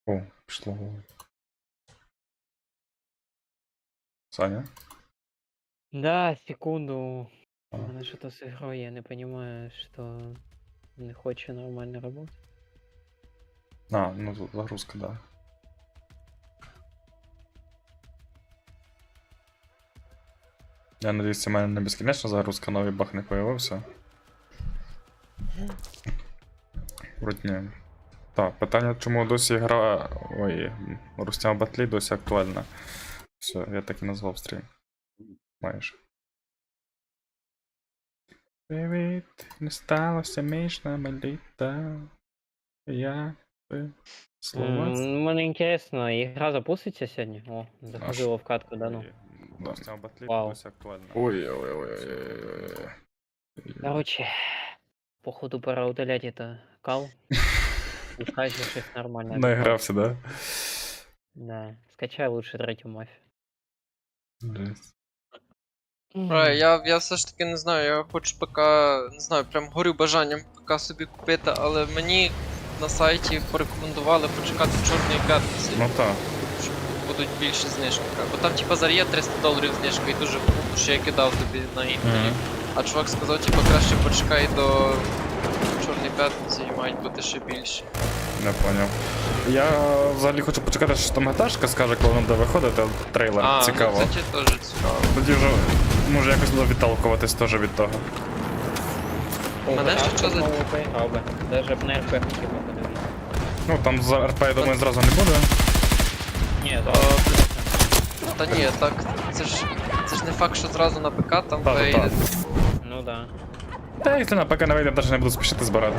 О, пішло. Саня? Да, секунду. У А. мене что-то с игрой, я не понимаю, что не хочет нормально работать. А, ну тут загрузка, да. Я надіюсь, у мене не безкінечна загрузка, новий баг не появився. Вроді ні. Так, питання, чому досі гра... Ой, русня в батлі досі актуальна. Все, я так і назвав стрім. Майже. Привіт, не сталося міжна літа. Я би слова... Мне интересно, игра запустится сегодня? О, заходила в катку, да ну. Русня в батлі Вау. досі актуальна. Ой-ой-ой. Короче, походу пора удалять это кал. Искать же что-то нормальное. Наігрався, да? Да, скачай лучше третью мафию. Жесть. Я все ж таки не знаю, я хочу ПК, не знаю, прям горю бажанням ПК собі купити, але мені на сайті порекомендували почекати Чорної п'ятниці, Ну так. що будуть більші знижки. Бо там типа зараз є $300 знижка і дуже круто, що я кидав тобі на інтернет. А чувак сказав, типа краще почекай до Чорної п'ятниці і мають бути ще більше. Не поняв. Я взагалі хочу почекати, що там гаташка скаже, коли вона буде виходити, трейлер. Цікаво. Ну, це теж цікаво. Тоді вже може якось буде відталкуватись теж від того. Мене ще що за... поиграл бы. Даже б на РП хотел бы подивиться. Ну там за РП, я думаю, зразу не буде. Не, Та ні, так, це ж не факт, що зразу на ПК там Та-та-та. вийде. ну да. Та якщо на ПК не вийде, навіть не буду спішити збирати.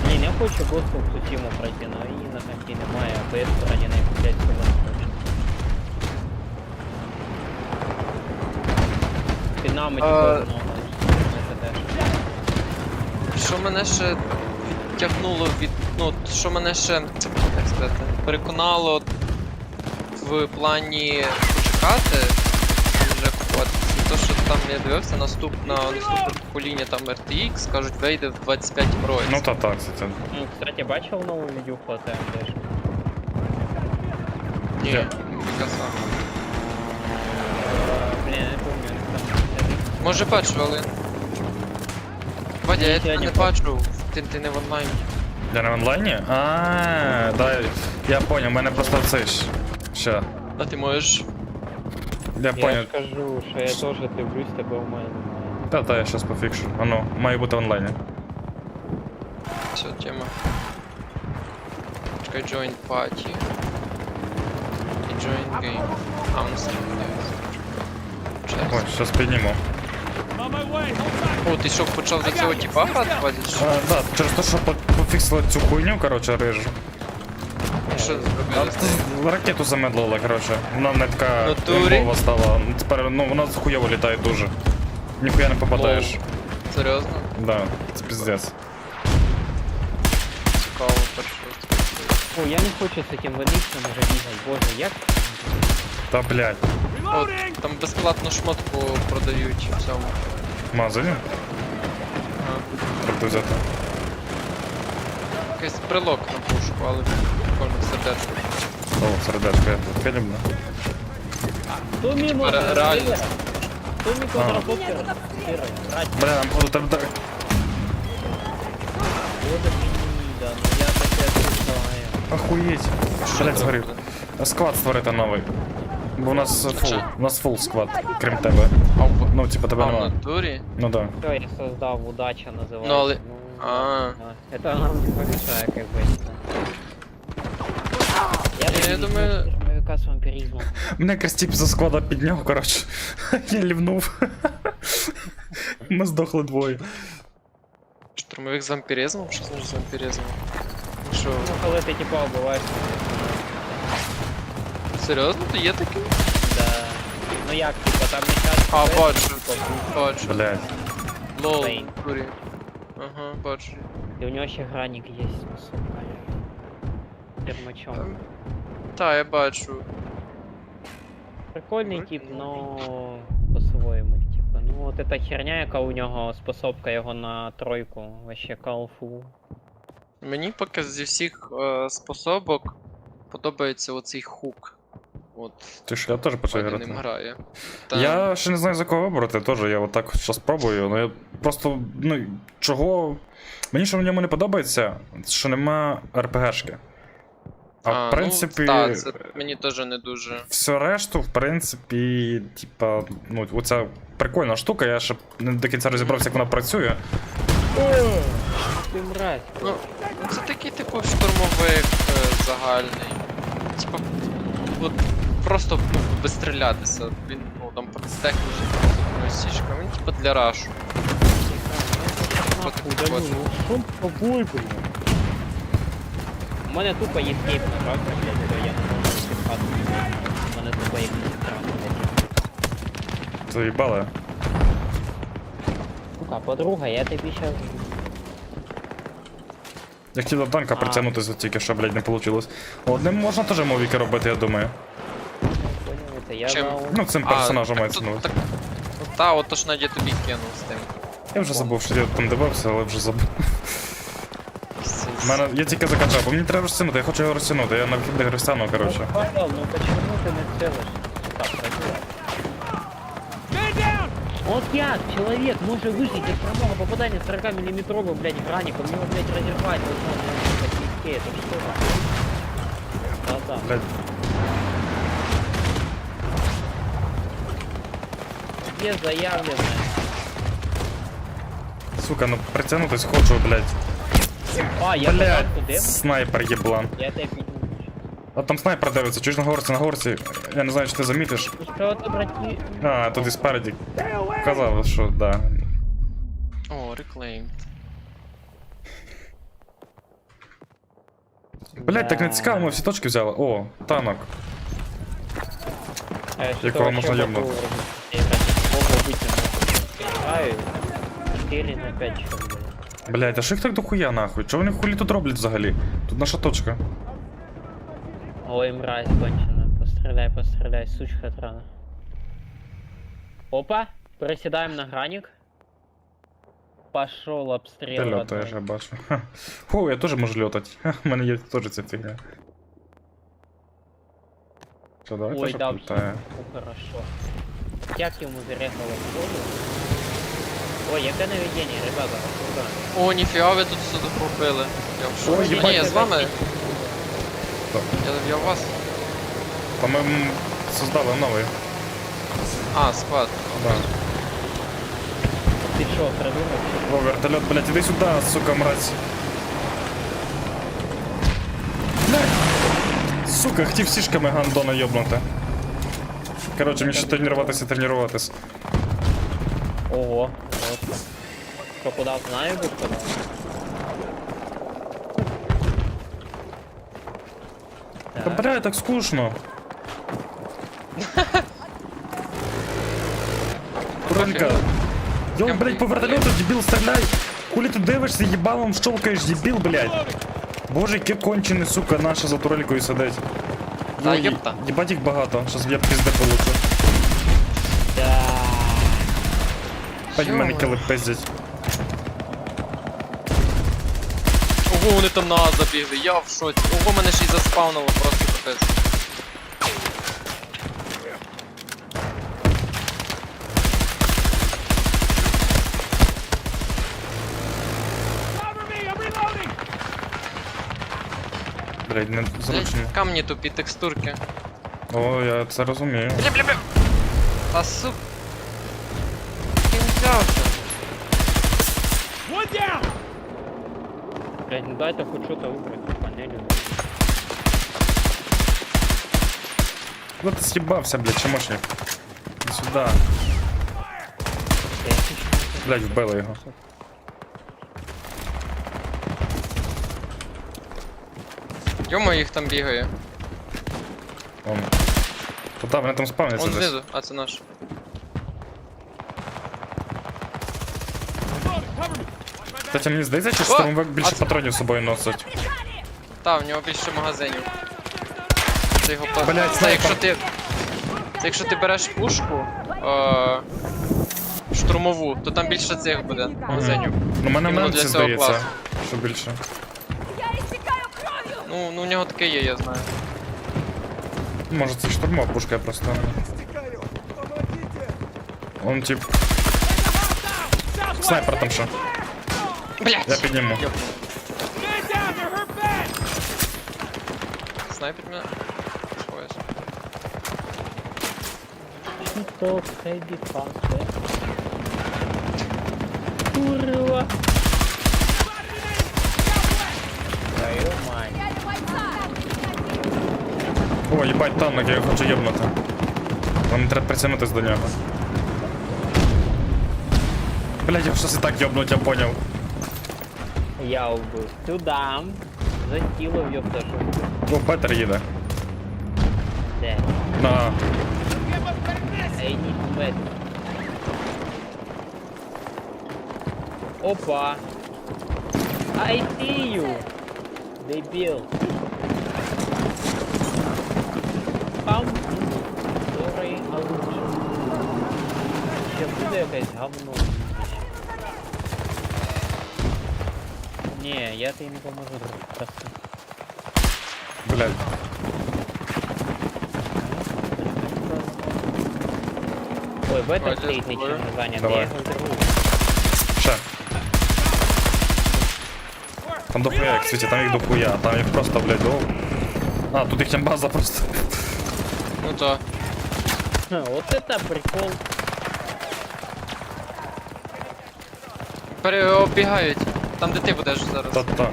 Не, не хочу госпел цю тему пройти, но і на конті немає, а PS раді не куплять себе не хочу. Під нами типу много. Що мене ще відтягнуло від. Ну, що мене ще, як сказати, переконало в плані почекати, вже купувати. Це те, що там я дивився, наступне покоління там RTX, кажуть, вийде в 25 році. Ну та так, кстати. Ну, кстати, бачив нову відюху от AMD? Ні, Я- яка саме. Блін, я не пам'ятаю, там. Може бачу, але. Вадя, я Я тебе не не бачу, ти не в онлайні. Я не в онлайні? Да, я понял, у мене просто це ж. Ща. А ти можеш. Я Я понял. ж кажу, що я теж дивлюсь, тебе у мене немає. Та, я щас пофікшу. Воно, має бути в онлайні. Все, тема. Чекай, join party. І join game. А, он стрім дивиться. Ой, щас підніму. О, ти що, почав за цього типа грати, Вадя? Да, через те, що пофіксили цю хуйню, короче, рижу. Що зробили? Ракету замедлили, короче. Вона не така Натурі? імбова стала. Тепер, ну, вона хуйово літає дуже. Ніхуя не попадаєш. Серйозно? Да, це пиздец. Цікаво, почути. О, я не хочу з цим великим уже бігати, боже, як? Та блядь. От, там безплатну шмотку продають в цьому. В магазині? Ага. Треба взяти. Якийсь брелок на пушку, але прикольно сердечко. О, сердечко, я таке люблю. Хто мій Типа, реально. Хто мій квадрокоптер? Бля, нам походу тебе так... Боже мені, да, ну я таке знаю. Охуєть. Блядь, згорів. Склад створити новий. Бо у нас фул склад, крім тебе. Ну, типа тебе А в нема. натурі? Ну да. Все, я создав, удача називається. Ну, але- Ну, А. да. Это нам не помешает, как бы. Я думаю- Штурмовика с вампиризмом. Мене якось тип за склада підняв, коротше. Я лівнув. Ми здохли двоє. Штурмовик з вампіризмом? Що значить з вампіризмом? Ну що, Ну, коли ти типа убиваєш. серйозно? То є такий? Да. Ну як, типа, там не час. А, бачу. Блядь. Лол, Блін. курі. Ага, бачу. И у него еще граник есть, сука. Термачом. Та, я бачу. Прикольный тип, но по-своєму, типа. Ну вот эта херня, яка у нього способка його на тройку, вообще калфу. Мені поки зі всіх способок подобається оцей хук. От, Ти що, я теж почав Ваня ним грати. грає. Я ще не знаю, за кого вибрати, теж я отак що спробую, але я просто, ну, чого. Мені що в ньому не подобається, що нема РПГшки. А в принципі. Ну, так, це мені теж не дуже. Все решту, в принципі, типа, ну, оця прикольна штука, я ще не до кінця розібрався, як вона працює. Ти мразь. Ну, це такий типу штурмовик загальний. Типа, от просто би стрілятися. Він, ну, там стек лежить просто сішка. Він типа для рашу. Нахуй, да ну, що з тобою, блядь? У мене тупо є кейп на трактор, блядь, то я не можу підхати. У мене тупо є трактор, блядь. Заїбали. Сука, подруга, я тобі щас... Я хотів до танка притягнутися тільки, що, блядь, не вийшло. Одним можна теж мовіки робити, я думаю. Поняли, це я Чим? за... Ну, цим персонажем так мається тут- на увазі. Та, от то ж Надя тобі кинув з тим. Я вже забув, що я там дивився, але вже забув. З- У мене я тільки закачав, бо мені треба розтягнути, я хочу його розтягнути, я на вихідних розтягну, коротше. Павел, ну почему ты не целишь? Так, пробила. Вот як человек может выжить из прямого попадания 40-миллиметрового, блядь, граника, у него, блядь, разорвать вот на писке, это что такое? Да-да. Блядь, Где заявлено? сука, ну притягнутись хочу, блядь. А, я Блядь, куда? снайпер єблан. Я тебе підніму. А там снайпер дивиться, чуєш на горці, я не знаю, чи ти замітиш. Ну що ти, браті? А, тут і спереді. Казав, що да. О, reclaimed. Блядь, так не цікаво, ми всі точки взяли. О, танок. Якого можна йобнути. Я могу быть не могу. Играю 4 на 5 часов, блядь. Блядь, а що їх так дохуя нахуй? Чого вони хулі тут роблять взагалі? Тут наша точка. Ой, мразь кончена. Постреляй, постреляй, сучка трана. Опа, приседаем на граник. Пошел обстрел. Ти родной. льотаєш, я бачу. Ха. Фу, я теж можу льотати. Ха, в мене є теж ця фігня. Що, давайте Ой, ж да, літає. хорошо. Як ему перехало в воду? Ой, яке наведение, ребята, куда? О, ніфіга ви тут все докупили. Я в Ой, шоці. їбать, Ні, я з вами. Так. Я в вас. Та ми создали новий. А, склад. Да. Ты шо, придумал? О, вертольот, блядь, іди сюди, сука, мразь. Блядь! Сука, хотів сішками гандона йобнути. Коротше, мені ще тренуватися. Ого, вот. Что, куда знаю, будь куда? Та бля, так скучно. Турелька. Йо, блядь, по вертольоту, дебіл, стріляй! Хулі ти дивишся, їбалом щолкаєш, дебіл, блядь. Боже, яке кончене, сука, наша за турелькою сидить. Та Йо, єпта. їбать їх багато, щас я пізде получу. Да. Пать в мене кіли пиздять. Ого, вони там на А забігли, я в шоці. Ого, мене ще й заспавнило, просто капець. Блядь, не зручно. Камні тупі, текстурки. О, я це розумію. Бля-бля-бля. А сук. Ким взявся? Блядь, ну дай-то хоть что-то выбрать в панели. Ну ти з'їбався, блядь, чмошник. Іди сюди. Я хочу- Блядь, вбили його. Йомо, їх там бігає. Он. Та вони там спавняться Он десь. знизу, а це наш. Кстати, мені здається, що штурмовик більше патронів з собою носить. Та, в нього більше магазинів. Це його Блядь, це снайпер. якщо ти береш пушку штурмову, то там більше цих буде магазинів. Ну, мене Іменно менше для цього здається, класу. що більше. Ну, у нього таке є, я знаю. Може це штурмова пушка, я просто... Он тип... Снайпер там що. Блять! Я підніму. Снайпер мене. Пояс. Что, хэби, фасте. Курва. Твою мать. О, їбать танк, я його хочу єбнути. Вам треба притягнутись до нього. Блядь, я щось і так єбнуть, я поняв. Я убил. Сюда. Закилов, ёпта, что. О, Петер їде. Да. На. Эй, не бэт. Опа. I see you. Дебил. Там. Который оружие. Ще буде якесь говно. Не, я тобі не поможу. Просто. Блядь. Ой, в этом Вроде стоит такое. ничего не занят. Давай. Я его взорву. Ще. Там дохуя, як світі, там їх дохуя, там їх просто, блядь, до... А, тут їхня база просто. Ну то. Ха, вот это прикол. Переобігають. Там де ти будеш зараз. Та-та.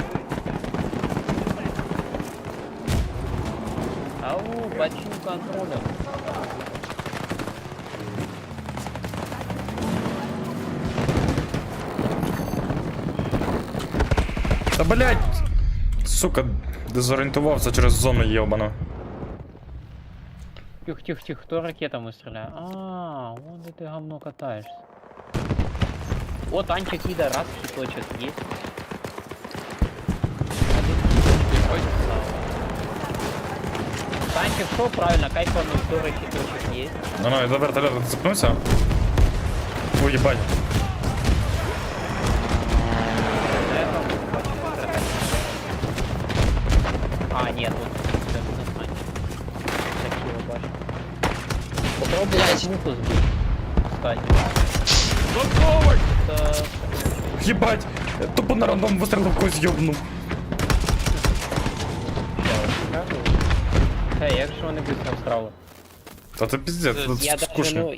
Ау, почему контроля? Та блядь! Сука, дезорієнтувався через зону єбану. Тихо, кто ракетами стреляет? А, вон где ты говно катаешься. Вот танчик вида, раз хиточек есть. Ой. Танчик что правильно, кайфанул, второй хиточек есть. Ну, я до вертольота цепнуся. Ой, єбать. А, нет, вот это танчик. Такие башни. Попробуй муху сбить. Кстати. Это... Єбать! Я тупо на рандом вистрілив когось йобну. Як же вони быстро встрали? Та це піздець, тут Я даже, скучно. ну,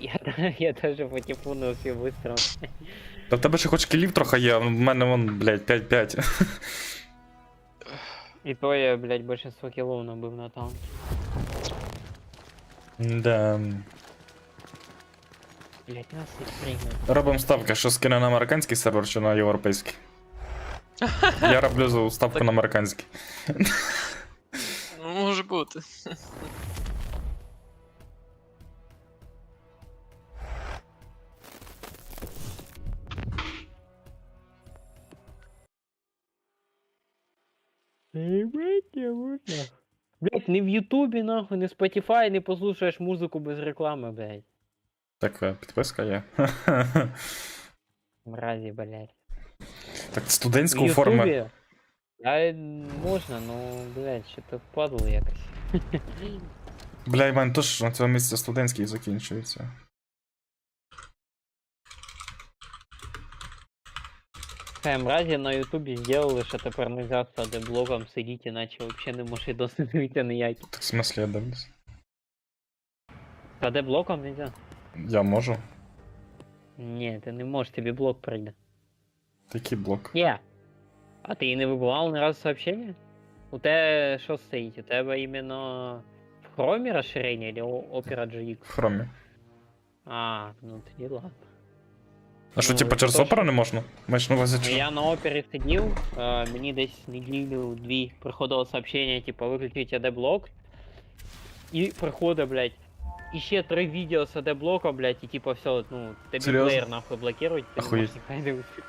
я даже по типу не успів вистрілити. Та в тебе ще хоч кілів трохи є, а в мене вон, блядь, 5-5. І то я, блядь, большинство кілов набив на танк. Да. Блядь, нас і прийняли. Робимо ставки, що скине на американський сервер чи на європейський. Я роблю ставку на американський. Ну, може бути. Блядь, не в Ютубі, нахуй, не в Spotify, не послушаєш музику без реклами, блядь. Так, підписка є. Мразі, блядь. Так, В студентську форму. Ютубі? А можна, ну, блядь, що-то впадло якось. Бля, і мене теж на цьому місці студентський закінчується. Мразі на Ютубі зробили, що тепер нельзя з AD-блоком сидіти, іначе взагалі не можеш досить вийти ніякі. Так, в смислі, я дивлюсь. З AD-блоком нельзя? Я можу. Ні, ти не можеш, тобі блок прийде. Який блок? Ні. А ти не вибивав ні разу сообщення? У тебе що стоїть? У тебе іменно в хромі розширення або Opera GX? В хромі. А, ну тоді ладно. А що, Ну, типа, це через то, опера не можна? Маєш на увазі, Ну, що? я на опері сидів, мені десь неділю-дві приходило сообщення, типа, виключіть AD-блок. І приходить, блядь, іще 3 відео з AD-блоком, блядь, і типа все, ну, тобі Серйозно? плеєр нахуй блокирують, ти не Охуєть. можеш ніхай дивитися.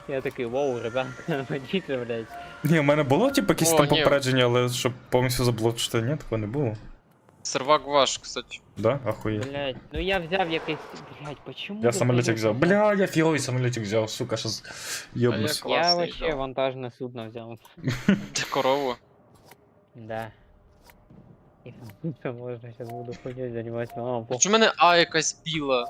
Я такий, вау, ребята, водіться, блядь. Ні, у мене було, типу, якісь О, там ні. попередження, але щоб повністю заблочити, ні, такого не було. Сервак ваш, кстати. Да? Ахуєть. Блядь, ну я взяв якийсь, блядь, почему? Я ви самолітик кажете, взяв. Бля, я фіговий самолітик взяв, сука, щас йобнусь. А Я Класний, вообще да. вантажне судно взяв. Ти корову. Да. Це можна, зараз буду ходити, займатися. А, похуй. Чому в мене А якась біла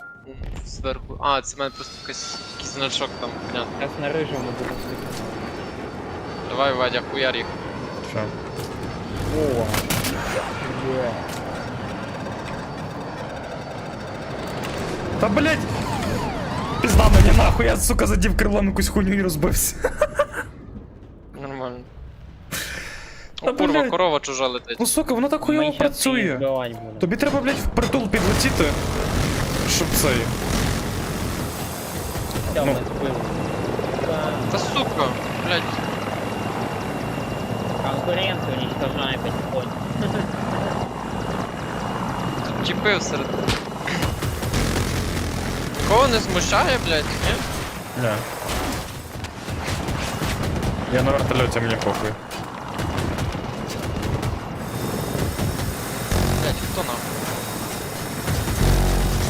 зверху? А, це в мене просто якийсь значок там, понятно. Зараз на рижому буду слухати. Давай, Вадя, хуяр їх. Що? О, бля. Та блять! Пізда мені нахуй, я, сука, задів крилом якусь хуйню і розбився. Нормально. Та, О, курва, блядь. корова чужа летить. Ну сука, воно так хуйово Ми щас її працює. збивати будемо. Тобі треба, блять, впритул підлетіти, щоб цей. Все, ну. ми збили. Та сука, блядь. Конкуренцию уничтожаем потихоньку. Тут тіпи всеред. Кого не смущає, блядь, ні? Не. Я на вертольоті, мені похуй. Блядь, хто нахуй?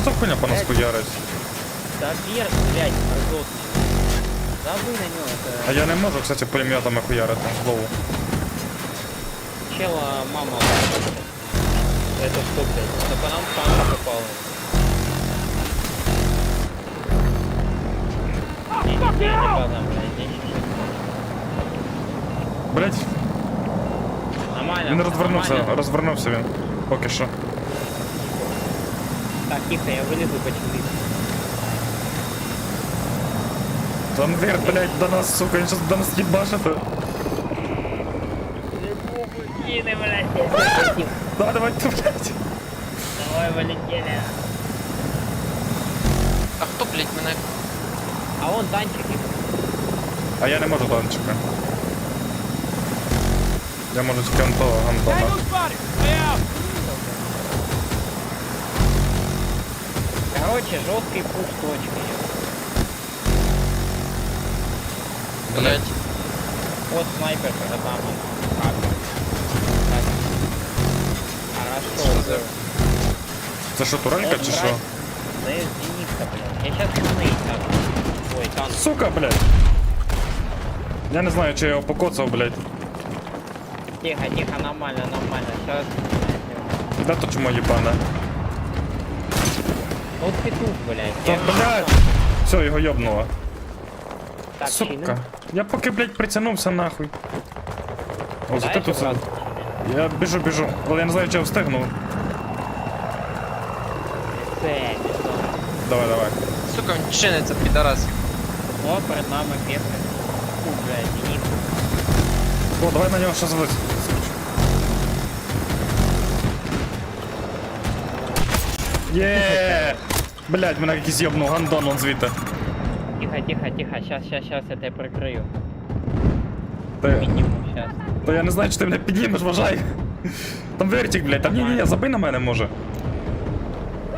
Що за хуйня по нас хуярить? Да вверх, блядь, мразотный. Забыл на него, А это я не можу, кстати, пулеметами хуярити, знову. чела мама. Это что, блядь? Это по нам сам попало. Не по нам, блядь, здесь чуть-чуть. Блять, Нормально. він розвернувся, нормально. розвернувся він. Поки що. Так, тихо, я вылезу почти. Там вверх, блять, до нас, сука, він щас до нас їбашити. Кины, блядь, Давай, давай, ти, блять. давай, полетели. А хто, блядь, мене? А вон танчики. А я не можу танчика. Я можу тільки Антона. Короче, жесткий пуш точка. Блядь. Вот снайпер, когда там он. Хорошо. Что за- Це що, турелька чи що? Да это зенитка, блядь. Я сейчас там. Ой, танк. Сука, блять. Я не знаю, чи я його покоцав, блять. Тихо, тихо, нормально, нормально. Сейчас. Де то чому їбане? Вот петух, блядь. Та, Я- блять. Все, його йобнуло. Так, Сука. чины. Я поки, блять, притягнувся нахуй. О, за ти Знаешь, тут. брат, Я біжу. Але я не знаю, чи я встигну. це, бетон. Давай. Сука, він чиниться, підарас. О, перед нами пехня. Фу, блядь, зенитка. О, давай на нього ще залезь. Є! Блять, мене якийсь йобнув гандон вон звідти. Тихо, тихо, тихо. Сейчас я тебя прикрою. Та, Подниму, сейчас. та я не знаю, чи ти мене піднімеш, вважай. Там вертик, блять, там ні, забий на мене може.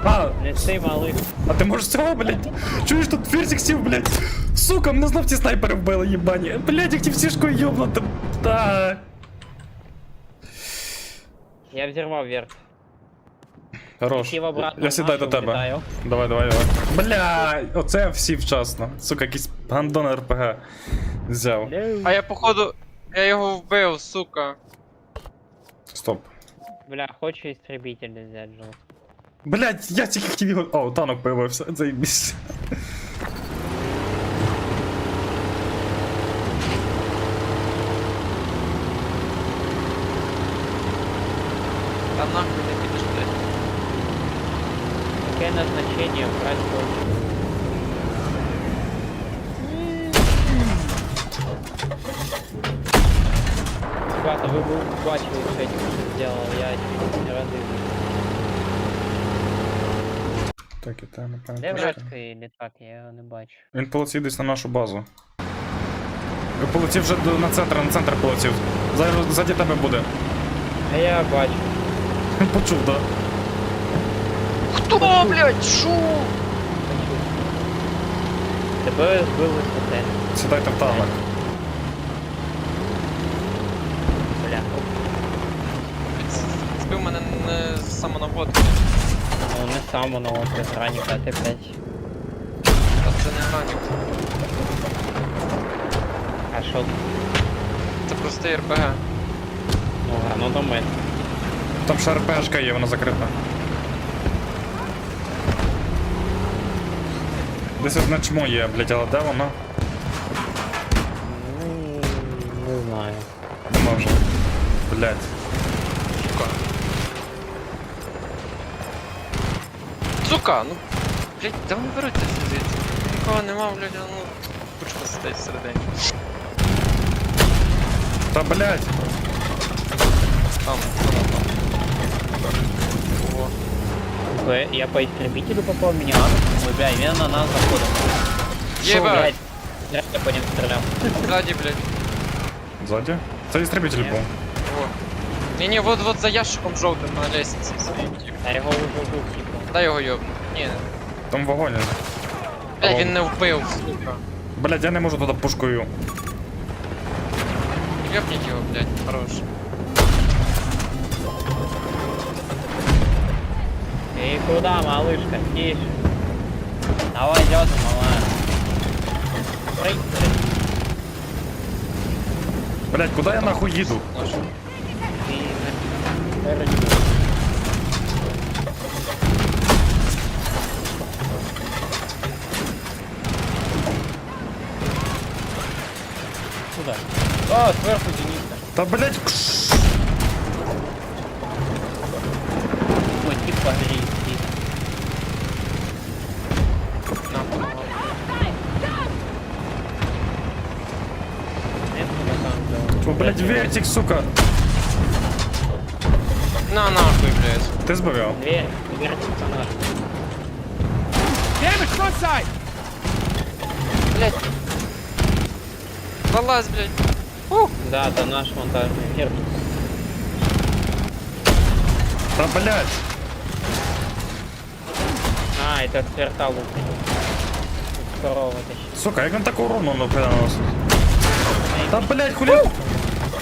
А, Листы малых. а ти можеш цього, блять? Чуєш, тут вертик сів, блять. Сука, мене знов ті снайпери вбили, їбані. Блять, як ті всішкою йобнути. Та. Я взорвал вверх. Хорош. Сів обратно Я сідаю в до нашу, тебе. влітаю. Давай. Бля, оце всі вчасно. Сука, якийсь гандон РПГ взяв. А я походу. Я його вбив, сука. Стоп. Бля, хочешь истребитель взять, Джо? Блять, я тільки хотів його. О, танок появився, заєбісь. Та нахуй не підеш, блядь. Какое назначение брать хочешь? Ребята, вы бы бачили, что я типа сделал, я типа не рады. Так, і те, Де напевно. вражський літак, я його не бачу. Він полетів десь на нашу базу. Полетів вже на центр полетів. Зараз ззаді тебе буде. А я бачу. Почув, да? Хто, блядь, шо? Тебе збили коте. Сідайте в танок. Бля. Збив мене не з самонаводки. Ну не сам, но он без ранника, а ты блядь. Та це не гранік. А шо? Це простий РПГ. Ну, гранатомет. Там ще РПшка є, вона закрита. Десь одне чмо є, блядь, але де воно? Ну, не знаю. Нема вже. Блядь. Сука, ну, блядь, де вони беруться звідси? Нікого нема, блядь, ну, кучка сидить всередині. Та блядь. Там. О. Я по истребителю попал, меня ой, бля, именно на нас заходит. Єбать, Я по ним стрелял. ззаді, блядь. Ззаді? Це істребитель Ні. був. О. Ні-ні, вот за ящиком жовтим на лестниці стоїть. тип. Я его уже убил, типа. Дай його йоб. Ні. Там вогонь. Блядь, він не вбив, сука. Блядь, я не можу туди пушкою. Ёбніть його, блядь, хорош. Ты куда, малышка, тише. Давай, идёт, малая. Прыгай, прыгай. Блядь, куди я нахуй їду? Наш. Ты на- Куда? О, сверху Дениса. Та блядь, Ой, тип погрей, тип. Нахуй. Это куда там делать? О, блядь, вертик, сука. На нахуй, блядь. Ти збив його? Дверь, персонаж. Damage, front side! Блядь. Залазь, блядь. Да, это наш монтажный мир. Та блядь. А, это с верта лук. Второго тащит. Сука, як він так урону наносить? Та блядь, хулі.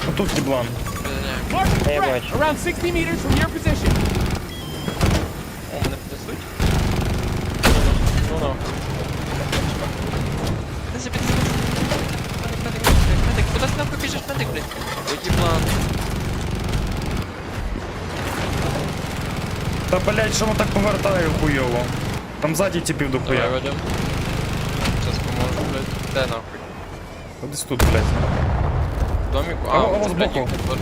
Отут діблан. Блядь. Mark the Hey, threat! watch. Around 60 meters from your position. Не піднесуть? Ну-ну. Медик, медик, куди ти нахуй біжиш, медик, блядь? Ой, план. Та блядь, що воно так повертає хуйово? Там ззаді типів до Давай, хуя. Вадим. Сейчас поможу, блядь. Де нахуй? Та десь тут, блядь. В доміку? А, А, о, це, блядь, збоку. їх тут.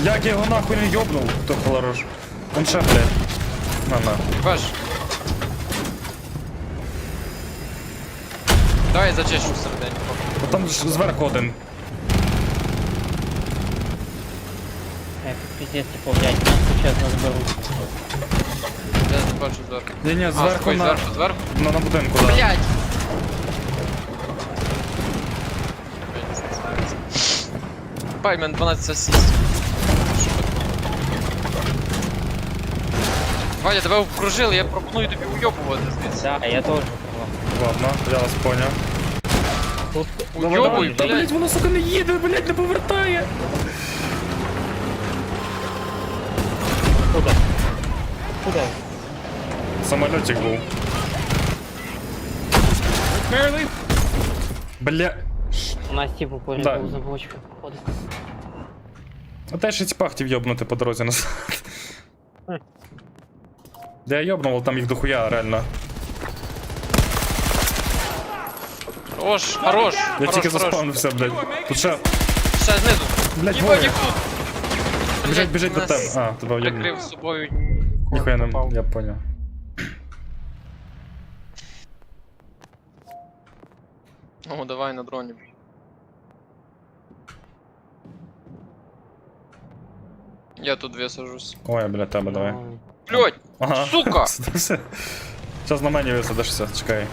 Як я його нахуй не йобнув, то хорош. Он ще, блядь. На. Баш. Давай зачищу всередині. Бо там ж зверху один. Пиздец, типа, блядь, нас сейчас нас берут. Я не бачу зверху. Ні-ні, А, зверху стой, на... зверху. На будинку, да. Блядь! Бай, мен 12 асістів. Ваня, тебе окружили, я пропоную тобі уйобувати звідси. Да, я тоже. Ладно, я вас поняв. Тут Уйобуй, Та, блядь, блядь. воно, сука, не їде, блядь, не повертає. куда? Куда? Самольотик був. Barely. Бля. У нас типа поряд Да. был замочка, походу. А те ще тіпа хотів йобнути по дорозі назад. Де я йобнув, але там їх дохуя, реально. Хорош, хорош. Я хорош, тільки хорош. заспавнився, блядь. Тут ще... Ще знизу. Блядь, Єбать, двоє. їх тут. Біжить до нас тебе. А, тебе йобнув. Прикрив з собою. Ніхуя не... попав. Я поняв. О, давай на дроні. Я тут висажусь. Ой, я біля тебе, давай. Блять, Ага. сука! Все. Зараз на мені висадишся, чекай.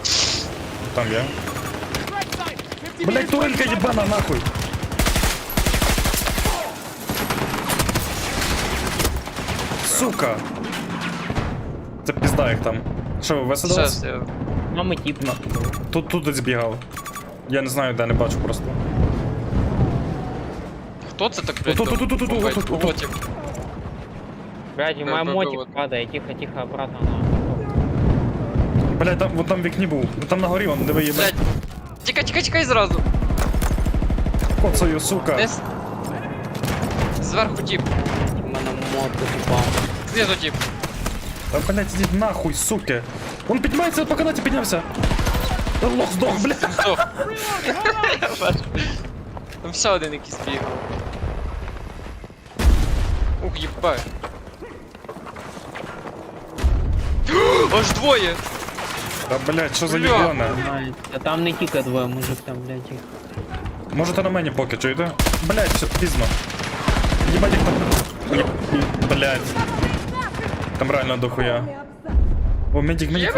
Там є. Right side! 50 Блять, meters турелька right. єбана, нахуй! Сука! Це пізда їх там. Що, ви висадились? Щас я... Мамы тип на. Тут десь бігав. Я не знаю, де, не бачу просто. Хто це так, блядь? Отут, отут, отут, отут, буває? отут. Мотик. Блядь, у меня Б- б- мотик вот. падает, тихо, обратно на. Блять, там, вон там в вікні був. Там на горі, вон, диви, їбать. Блядь. Тікай зразу. Коцаю, сука. Десь. Зверху тіп. У меня Вот ты упал. Знизу тип. Та, блядь, ідіть нахуй, суки. Он піднімається, по канаті піднявся. Та лох здох, блядь. Здох. Там все один якийсь бігав. Ух, єбай. Аж двоє! Та, блядь, що за Бля. їбане? А там не тільки двоє, мужик там, блядь, їх. Можете на мені поки, чуєте? Блядь, все, пізно. Єбать, їх там... Блядь. Там реально дохуя. О, медик, медик.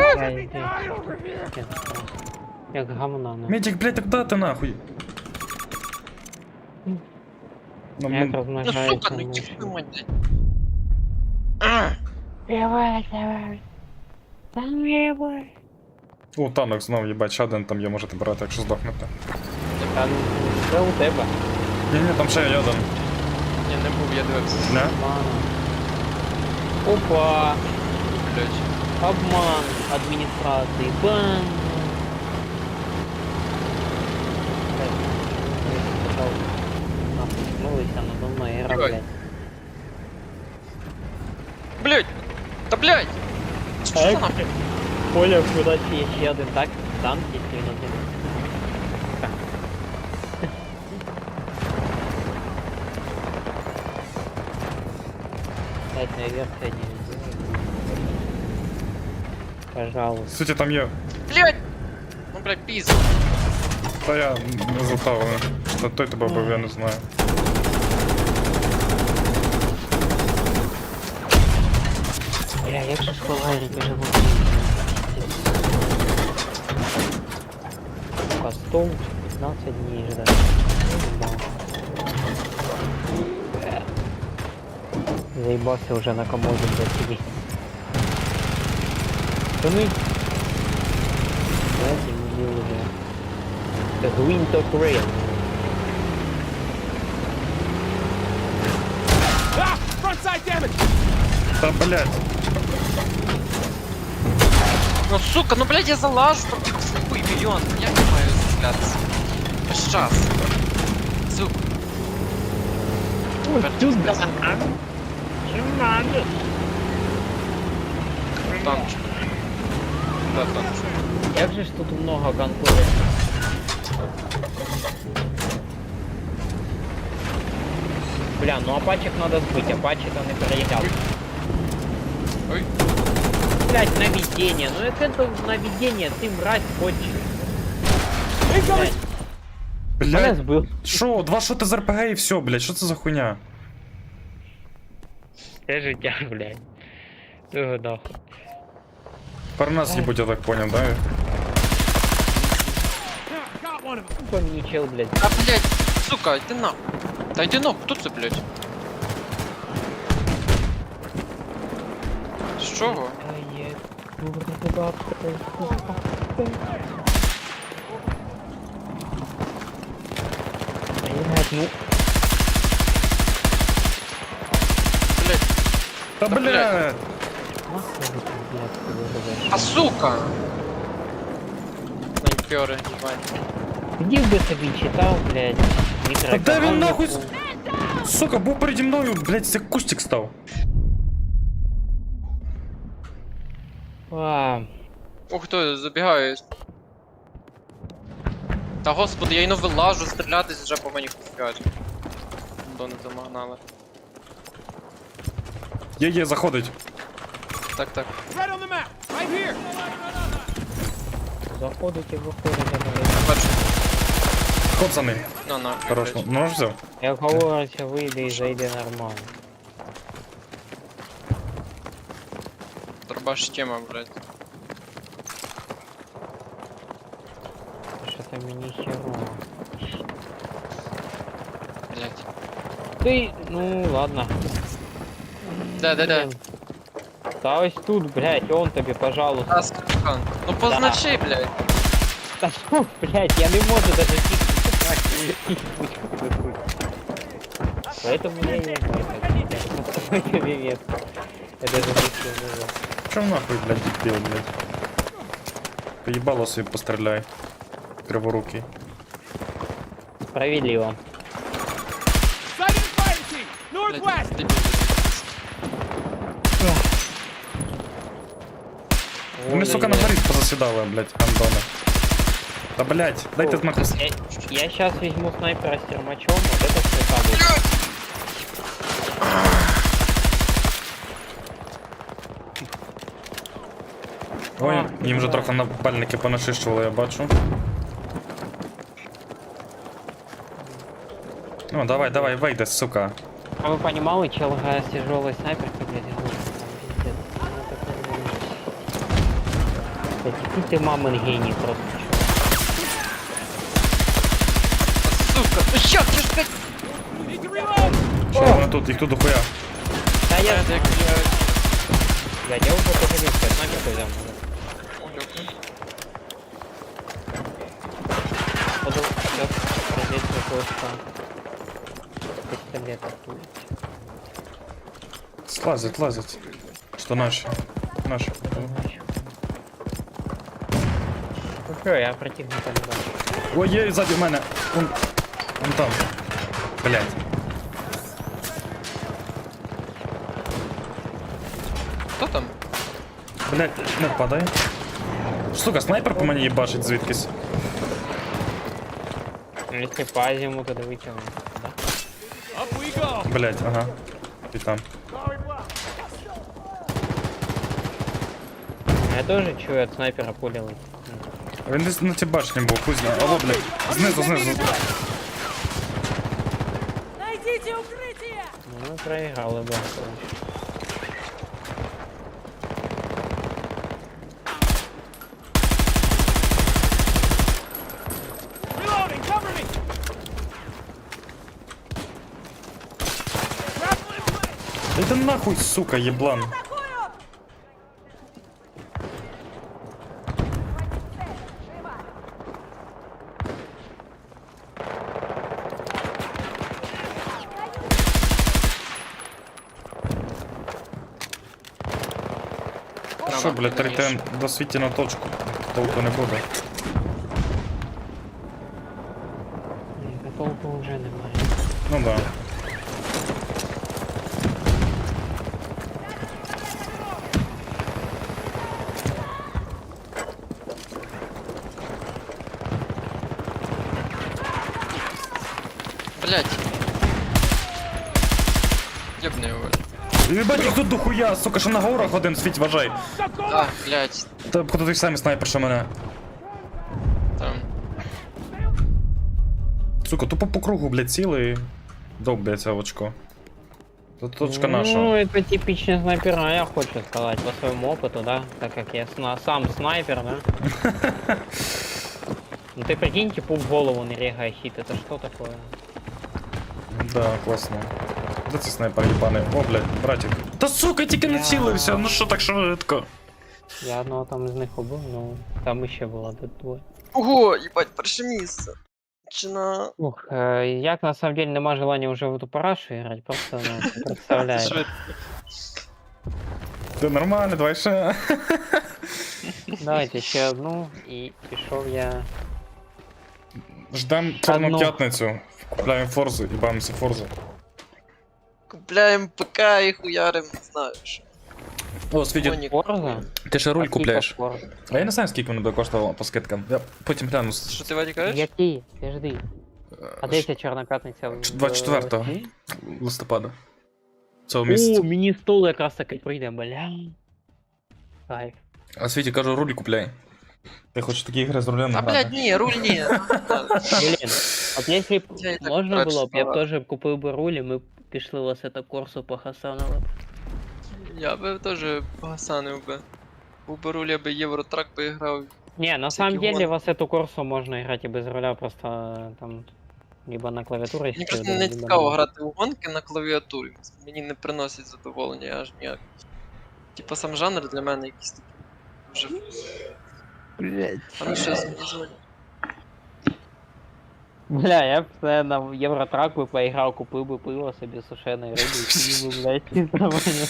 Як говна, ну. Медик, блядь, так куда ты нахуй? Ну, Як ну, Ну розмножається. сука, ну лучше. тихо, мать. Давай. Там давай. О, танок знов, їбать, ще один там є, можете брати, якщо здохнете. Там це у тебе. Ні, там ще є один. Я не був, я дивився. Не? Обман. Опа. Блять. Обман адміністрації. Бан. Напустилися надо мною гра, Ой. блядь. Блять! Та блять! Що за нахуй? Поля, куда є ще один так? Танк, якщо він один. Дать наверх сьогодні. Пожалуйста. В суті, там є. Блять! Ну блять, пізно. Та я не затавлений. Та той тебе бив, я не знаю. Бля, як же сховали, живу. Костом 15 дней ждать. Заебался уже на комоде, блядь, сидеть. Да ну и... Знаете, не делаю уже. Это Wind of Rain. Ah! Front side damage! Та, блядь. Ну сука, ну блять, я залажу, там типу хуй мільйон. Як я маю стрілятися? Весь час. Сука. Ой, тут, да. Танчик. Да, танчик. Як же ж тут много конкурентов? Бля, ну апачек надо сбыть, апачек он и проиграл. Ой. Блять, наведение, ну это наведение, ты мразь конченый. Incoming! Блять, мене Блядь. збив. Шо, два шоти з РПГ і все, блядь, що це за хуйня? Це життя, блять. Того нахуй. Про нас їбуть, я так поняв, да? Ah, got one of them! По мені чел, блять. А блять, сука, йди нахуй. Та йди нахуй, хто це, блять? З чого? Ну, Блять. Та, Та, блядь. блядь. А сука! Снайпери, їбать. Иди бы собі читав, блядь. Та де він нахуй? Сука, був переді мною, блядь, це кустик став. Ух ти, забігаю. Та господи, я іно вилажу, стрілятись вже по мені хуфять. До не замагнали. Є, заходить. Так, так. Right on the map! Right here! Заходите, виходите, блядь. Бачу. Коцаний. На, Хорош, блядь. нож взяв? Як говориться, вийде і зайде нормально. Дробаш тема, блядь. Що то мені херово. Блядь. Ти, ну ладно. Де? Блін. Та ось тут, блядь, он тобі, пожалуйста. А, скакан. Ну позначи, блядь. Та що, блядь, я не можу даже тихо. Поэтому я не знаю, как тебе нет. Я даже не знаю. Чо нахуй, блядь, дебіл, блядь? Поїбало собі постріляй. Криворукий. Справедливо. Sighted fire team! Блядь, Northwest! дебіл. Вони, сука, на горі позасідали, блядь, гандони. Та, блядь, дайте нахуй. Я сейчас возьму снайпера с термачом, вот это слегка будет. Ой, їм вже трохи напальники понашищували, я бачу. Ну, давай, вийди, сука. А вы понимали, чел играет с тяжелой снайперкой, блядь, глупо, там, пиздец. Ну, такой, блядь, ты мамин гений просто, Сука, ну що, ти ж, блядь, Need to reload! Що вони тут, їх тут дохуя. Да я, як блядь, я уже походил, что снайперку взял. Буду сейчас проверить какой-то пистолет оттуда. Лазять. Що наші? Наші. Ну что, я противника не бачу. Ой, є ззаді в мене. Вон там. Блядь. Хто там? Блядь, не падає. Сука, снайпер по мені їбашить звідкись. Ну, если по азимуту, то вытянул. Да? Up we go! Блядь, ага. І там. Я тоже чую от снайпера пули летит. Він десь на цій башні був, кузня. Алло, блядь. Знизу. Найдите укрытие! Ну, мы проиграли бы. Reloading! Cover me! Grapple in place! Іди нахуй, сука, єблан. Атакую! Що, блядь, перейдемо до світі на точку. Толку не буде. Толку уже немає. Ну да. Блядь. Єбни його. Єбать, їх тут дохуя, сука, що на горах один світ вважай. А, блядь, Та походу той самий снайпер, що мене. там. Сука, тупо по кругу, блядь, цілий. Довбиться очко. Тут точка Ну, наша. это типичный снайпер, я хочу сказать, по своему опыту, да, так как я сам снайпер, да. Ну ты прикинь, типа в голову не регай хит, это что такое? Да, класно. Де це снайпер їбаний? О, блядь, братик. Та сука, тільки націлився, ну що так швидко? Я одного там з них убив, ну там іще було тут двоє. Ого, їбать, перше місце. Чина. Ух, як на самом деле нема желания уже в эту парашу играть, просто ну, представляю. Швидко. Ти нормально, давай ще. Давайте ще одну і пішов я. Ждем Чорну Одну. п'ятницю. Купляємо форзу і бавимося форзу. Купляємо ПК і хуярим, не знаю що. О, Світі, Коні Форза? ти ще руль Який купляєш. Форза? А я не знаю, скільки воно буде коштувало по скидкам. Я потім гляну. Що ти Ваді кажеш? Який? Підожди. А де ця чорна п'ятниця? 24 листопада. Цього О, місяця. мені стол якраз таки прийде, бля. Кайф. А Світі, кажу, руль купляй. Ти хочеш такі ігри з рулем А грати? блядь, ні, руль ні. Блін, от якщо б Я і так можна краще було б, я б знала. теж купив би руль, і ми б пішли ось це курсу похасанили б. Я би теж погасанив би. Був би руль, я би Євротрак би грав. Не, на Всякие самом деле гонки. вас эту курсу можно играть и без руля, просто там либо на клавиатуре Мені просто не либо цікаво на- грати в гонки на клавіатурі. Мені не приносить задоволення аж ніяк. Типа сам жанр для мене якийсь такий. Вже. А ну щас мені дзвонять. Бля, я б це на Євротрак би поіграв, купив би пиво собі сушеної риби і пив би, блядь, нормально.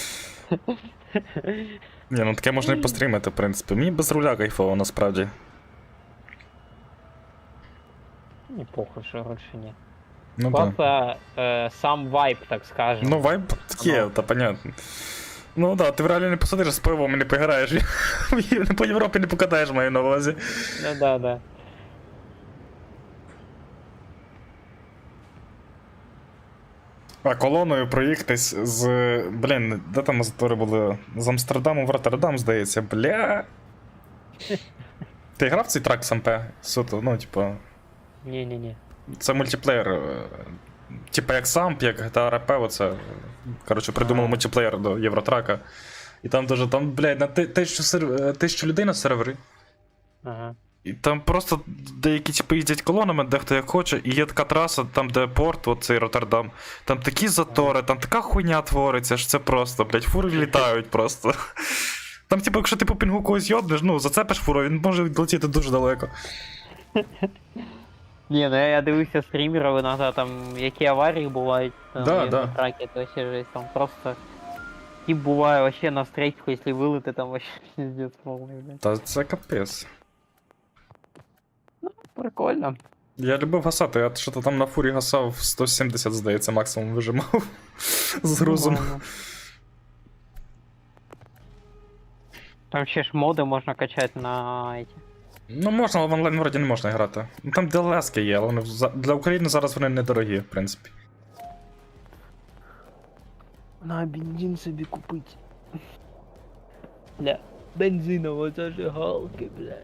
Ні, ну таке можна і пострімити, в принципі. Мені без руля кайфово, насправді. Не похуй, що гроші ні. Ну так. Просто сам вайб, так скажем. Ну, вайб є, та понятно. Ну да, ти в реалі не посадиш з пивом і не пограєш. По Європі не покатаєш, маю на увазі. Ну да. А колоною проїхатись з. Блін, де там затори були? З Амстердаму в Роттердам, здається, бля. Ти грав в цей трак з МП? Суто, ну, типа. Не-не-не. Це мультиплеєр. Типа як самп, як GTA RP, оце. Коротше, придумали мультиплеєр до Євротрака. І там дуже, там, блядь, на 1000 людей на сервері. Ага. І там просто деякі типи їздять колонами, дехто як хоче, і є така траса, там де порт, оцей Роттердам. Там такі затори, там така хуйня твориться, що це просто, блядь, фури літають просто. Там, типу, якщо ти по пінгу когось йобнеш, ну, зацепиш фуру, він може відлетіти дуже далеко. Не, ну я дивився стрімерів, іноді там, які аварії бувають Да. на тракі, то ще жесть, там просто... Тип буває вообще на встречку, якщо вилити, там вообще пиздец повний, блядь. Та це капець. Прикольно. Я любив гасати, я що-то там на фурі гасав 170, здається, максимум вижимав з грузом. Нормально. Там ще ж моди можна качати на эти. Ну можна, але в онлайн вроді не можна грати. Ну там DLS є, але для України зараз вони недорогі, в принципі. На бензин собі купить. Бля, бензинова зажигалки, блядь.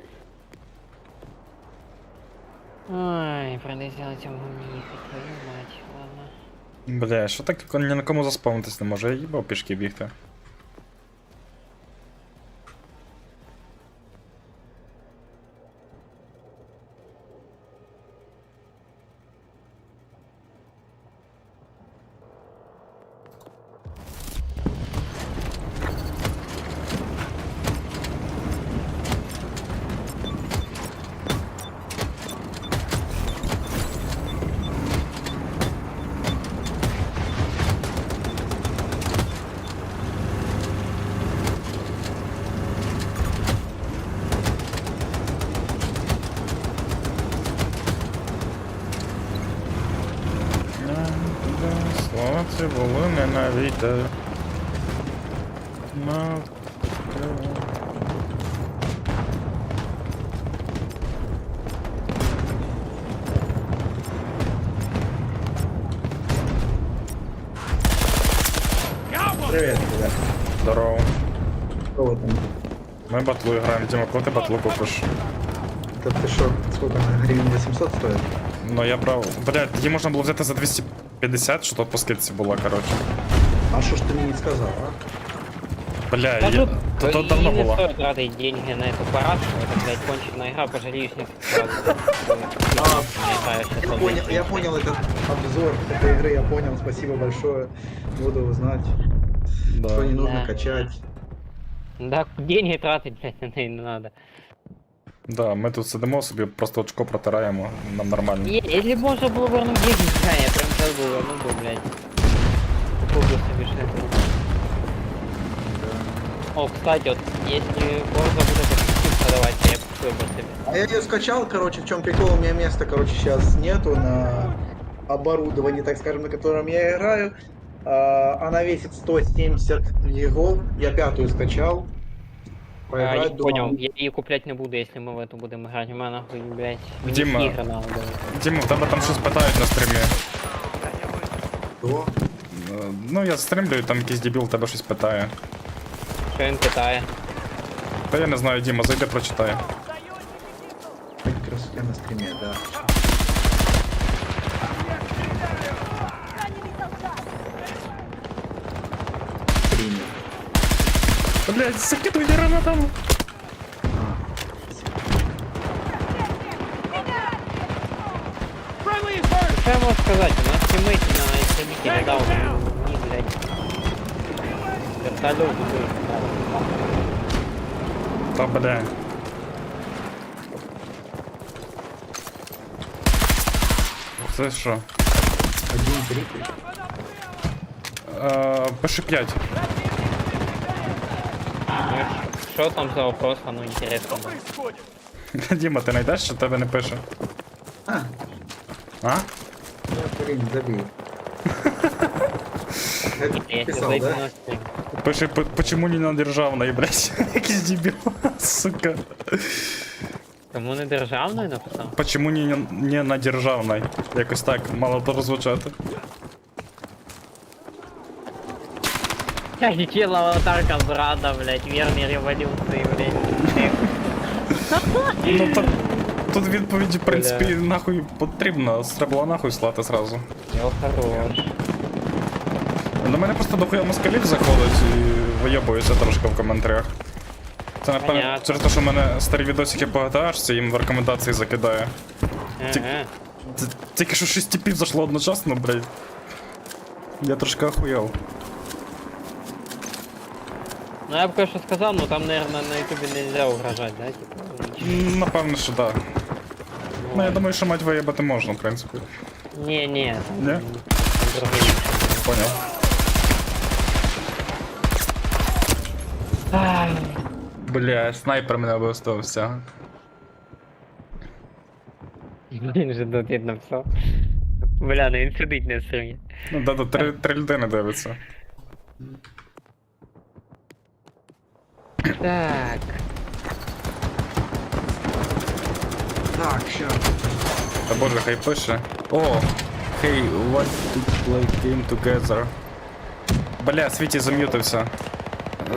Ай, придется на цьому їхати, твою мать, ладно. Бля, що так ні на кому заспавнитись не може, я їбав пішки бігти. Слова ці були не на вітер. Привет, ребят. Здорово. Что вы там? Ми батлу граємо, Діма, коли ти батлу купиш? Да ты шо, сколько она? Гривен 800 стоит? Ну я брав. Блядь, її можна було взяти за 250, що то по скидці була, коротше. А что ж ты мне не сказал, а? Бля, Да я... тут то давно не було. стоит тратить деньги на эту парашу, это, блядь, конченая игра, пожалеешь несколько раз. Я понял этот обзор этой игры, я понял, спасибо большое. Буду знать, что не нужно Да. качать. Да, деньги тратить, блядь, на неї не надо. Да, ми тут сидимо собі, просто очко протираємо, нам нормально. Если бы можно было вернуть деньги, да, я прям сейчас бы вернул бы, блядь. Купил бы себе шляпу. О, кстати, вот, если Борза будет продавать, я купил бы себе. А я ее скачал, короче, в чем прикол, у меня места, короче, сейчас нету на оборудовании, так скажем, на котором я играю. Она весит 170 гигов, я 5-ю скачал. Я Поиграть, понял, думал, я ее куплять не буду, если мы в эту будем играть. У меня нахуй, блядь, мне Дима. игры надо было. Діма, в тебе там щось питають на стрімі. что? Ну я стрімлю, і там якийсь дебіл тебе щось питає. Что им питає? Та я не знаю, Діма, зайди прочитай. Как раз я на стриме, да. Стриме. Блять, закидуй гранатом! Friendly is hurt! Что я могу сказать? У нас тиммейт на истребителе дал не, блядь. Вертолет был. Та бля. Це що? 1-3. Пиши 5. Что там за вопрос, а ну интересно. Да. Происходит! Діма, ти знайдеш, що тебе не пише? А, А? я хрень забил. Это Если писал, зайти да? на стрим. Пише, почему не на державної, блядь? Якийсь дебіл, сука. Кому не державною написав? Почему не на державной? Якось так, мало прозвучати. Я чел аватарка зрада, блядь, вірні революції, блядь. Ну тут відповіді, в принципі, нахуй потрібно. Треба було нахуй слати зразу. Йо, хорош. До мене просто дохуя москалів заходить і вийобуються трошки в коментарях. Це напевно Понятно. через те, що в мене старі відосики по GTA, їм в рекомендації закидає. Ага. Тільки що 6 типів зайшло одночасно, блядь. Я трошки охуєв. Ну я б кое-що сказав, ну там, наверное, на ютубе нельзя угрожать, да? Типа, Напевно, що так. Да. Ну я думаю, що мать виїбати можна, в принципі. не, Не? там другий. Поняв. Ай, Бля, снайпер мене обов'язково все. Він же тут видно все. Бля, ну він сидить на стрімі. Ну да, три людини дивиться. Так. Так, сейчас. Та боже, хай пише. О! Hey, what to play game together? Бля, Світі зам'ютився.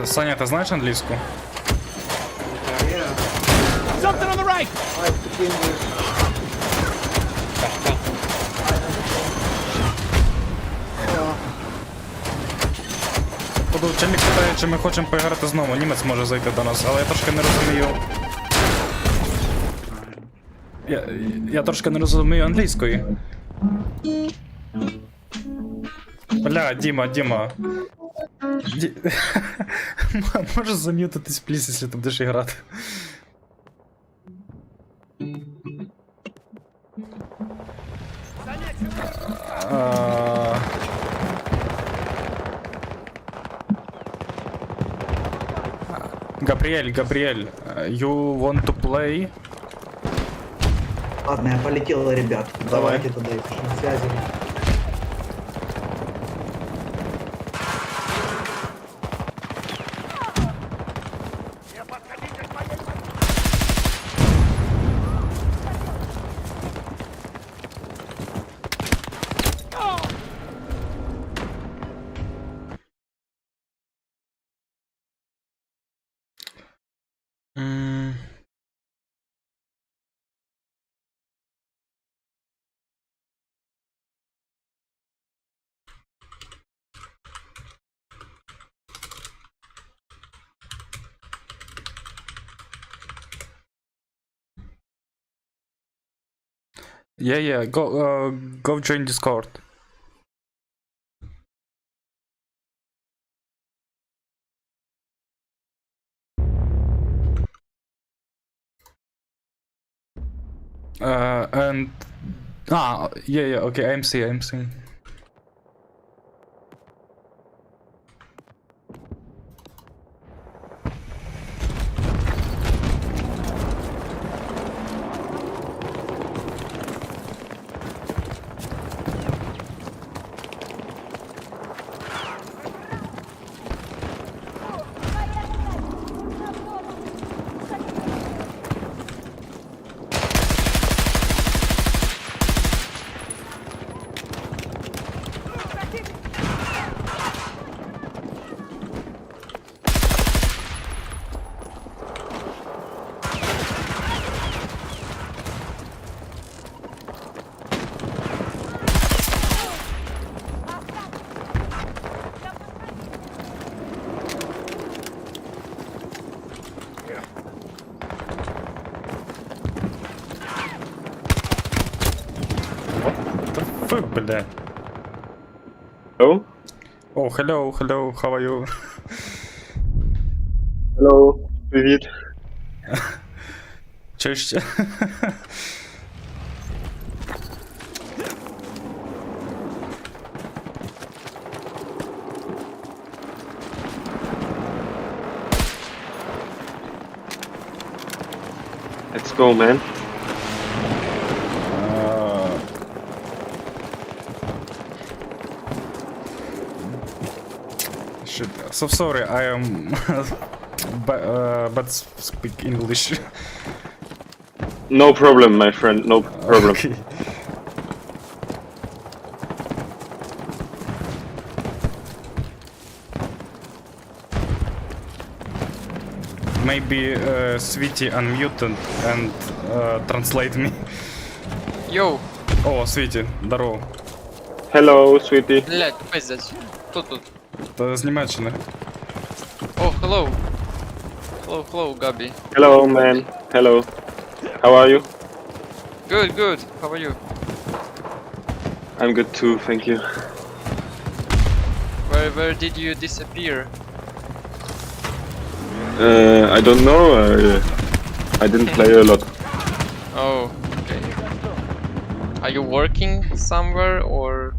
Саня, ти знаєш англійську? Yeah. Something on the right! I speak English. Кашка. Челік питає, чи ми хочемо поіграти знову. Німець може зайти до нас, але я трошки не розумію. Я трошки не розумію англійської. Бля, Діма. Можеш зам'ютитись, пліс, якщо ти будеш грати. Габриэль, you want to play? Ладно, я полетел, ребят. Давай. Давайте туда и пишем связи. Yeah, go join Discord. And yeah, okay, I'm seeing. Fuck, бля. Hello? Oh, hello, how are you? Hello, привіт. Cześć. Let's go, man. So sorry, I am bad speak English. No problem, my friend, no problem. Okay. Maybe Sweetie unmuted and translate me. Йоу, О, Sweetie, здорово. Hello, sweetie. блядь, пиздець. Хто тут? Та з Німеччини. О, hello. Hello, Gabi. Hello, man. Hello. How are you? Good. How are you? I'm good too, thank you. Where did you disappear? I don't know. I didn't play a lot. Oh, okay. Are you working somewhere or?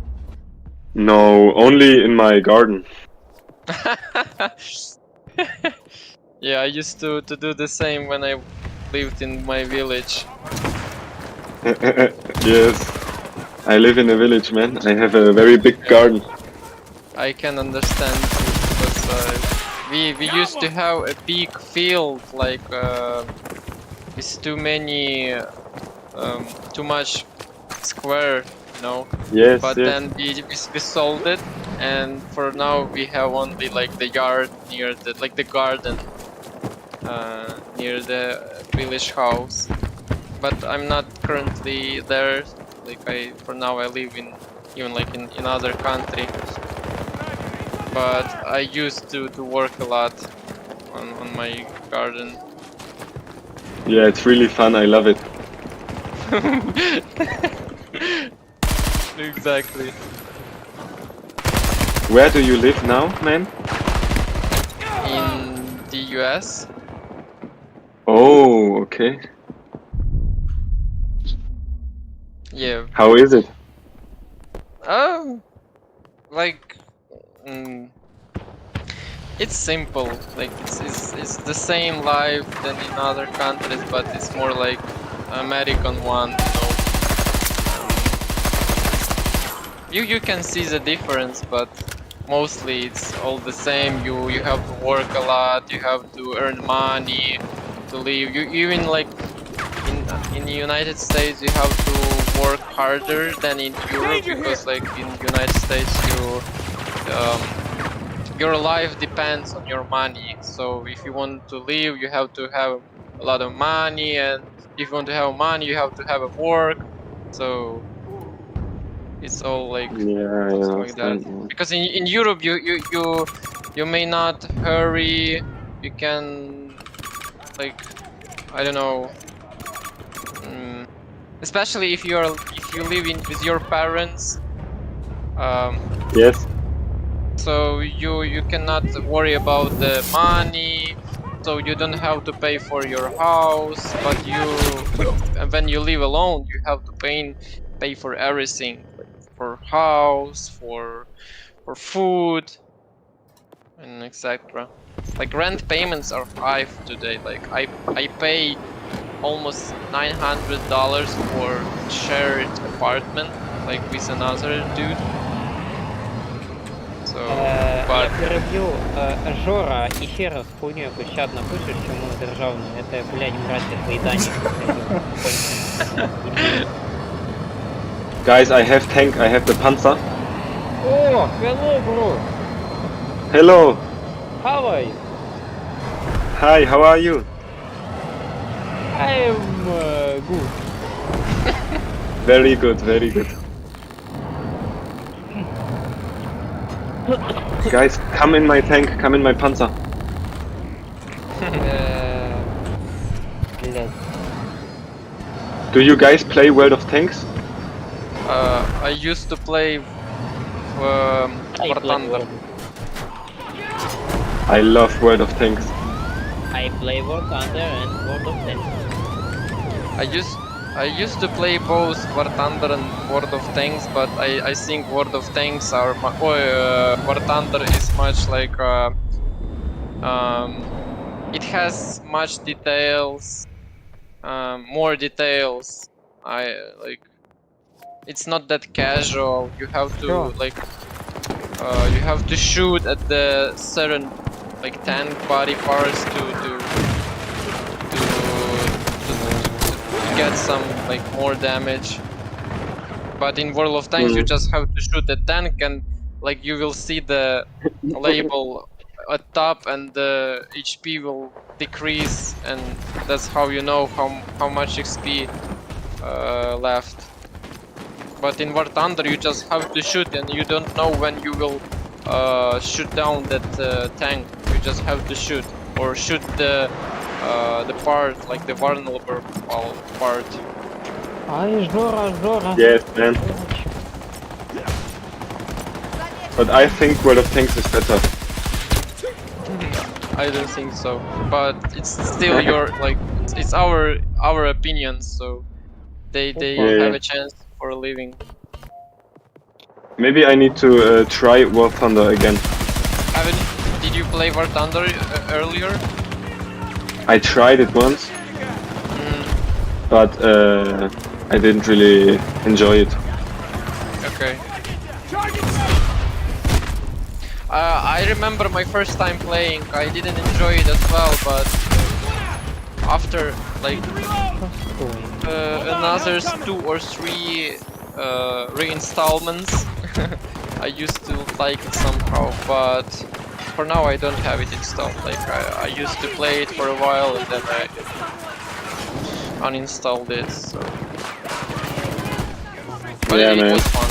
No, only in my garden. Yeah, I used to do the same when I lived in my village. Yes. I live in a village, man. I have a very big garden. I can understand because we used to have a big field like with too much square, you know. Yes, But yes. then we sold it, and for now we have only like the yard near the garden near the village house. But I'm not currently there. Like for now I live in even like in other country. But I used to work a lot on my garden. Yeah, it's really fun. I love it. Exactly. Where do you live now, man? In the US. Oh, okay. Yeah. How is it? Like, it's simple. Like it's the same life than in other countries, but it's more like American one. You can see the difference, but mostly it's all the same. You have to work a lot. You have to earn money to live. You even like in the United States you have to work harder than in Europe because like in United States your life depends on your money. So if you want to live, you have to have a lot of money, and if you want to have money, you have to have a work. So it's all like Yeah, I something like that. understand. Because in Europe you may not hurry. You can like I don't know. Especially if you live with your parents. Yes. So you cannot worry about the money, so you don't have to pay for your house, but when you live alone you have to pay for everything, like for house, for food, and etc. Like rent payments are high today. Like I pay almost $900 for shared apartment, like with another dude. So, Я but перебью. Жора, еще раз хуйню якусь чат напишеш, чому державний. Это, блядь, братья твої дані. Guys, I have tank. I have the Panzer. О, hello, bro. Hello. How are you? Hi. How are you? I am good. Very good. Very good. Guys, come in my tank. Come in my Panzer. Блядь. Do you guys play World of Tanks? I used to play War Thunder. I love World of Tanks. I play War Thunder and World of Tanks. I used to play both War Thunder and World of Tanks, but I think World of Tanks are War Thunder is much like it has much details, more details. It's not that casual. You have to Sure. like you have to shoot at the certain like tank body parts to get some like more damage. But in World of Tanks, you just have to shoot the tank, and like you will see the label at top, and the HP will decrease, and that's how you know how much XP left. But in War Thunder, you just have to shoot, and you don't know when you will shoot down that tank. You just have to shoot, or shoot the part, like the vulnerable part. Ай, Жора. Yes, man. But I think World of Tanks is better. I don't think so, but it's still your like it's our opinions, so they Yeah. have a chance for living. Maybe I need to try War Thunder again. Did you play War Thunder earlier? I tried it once, but I didn't really enjoy it. Okay. I remember my first time playing. I didn't enjoy it as well, but after like another 2 or 3 reinstallments, I used to like it somehow. But for now, I don't have it installed. Like I used to play it for a while, and then I uninstalled it. So. But Yeah, it man. was fun.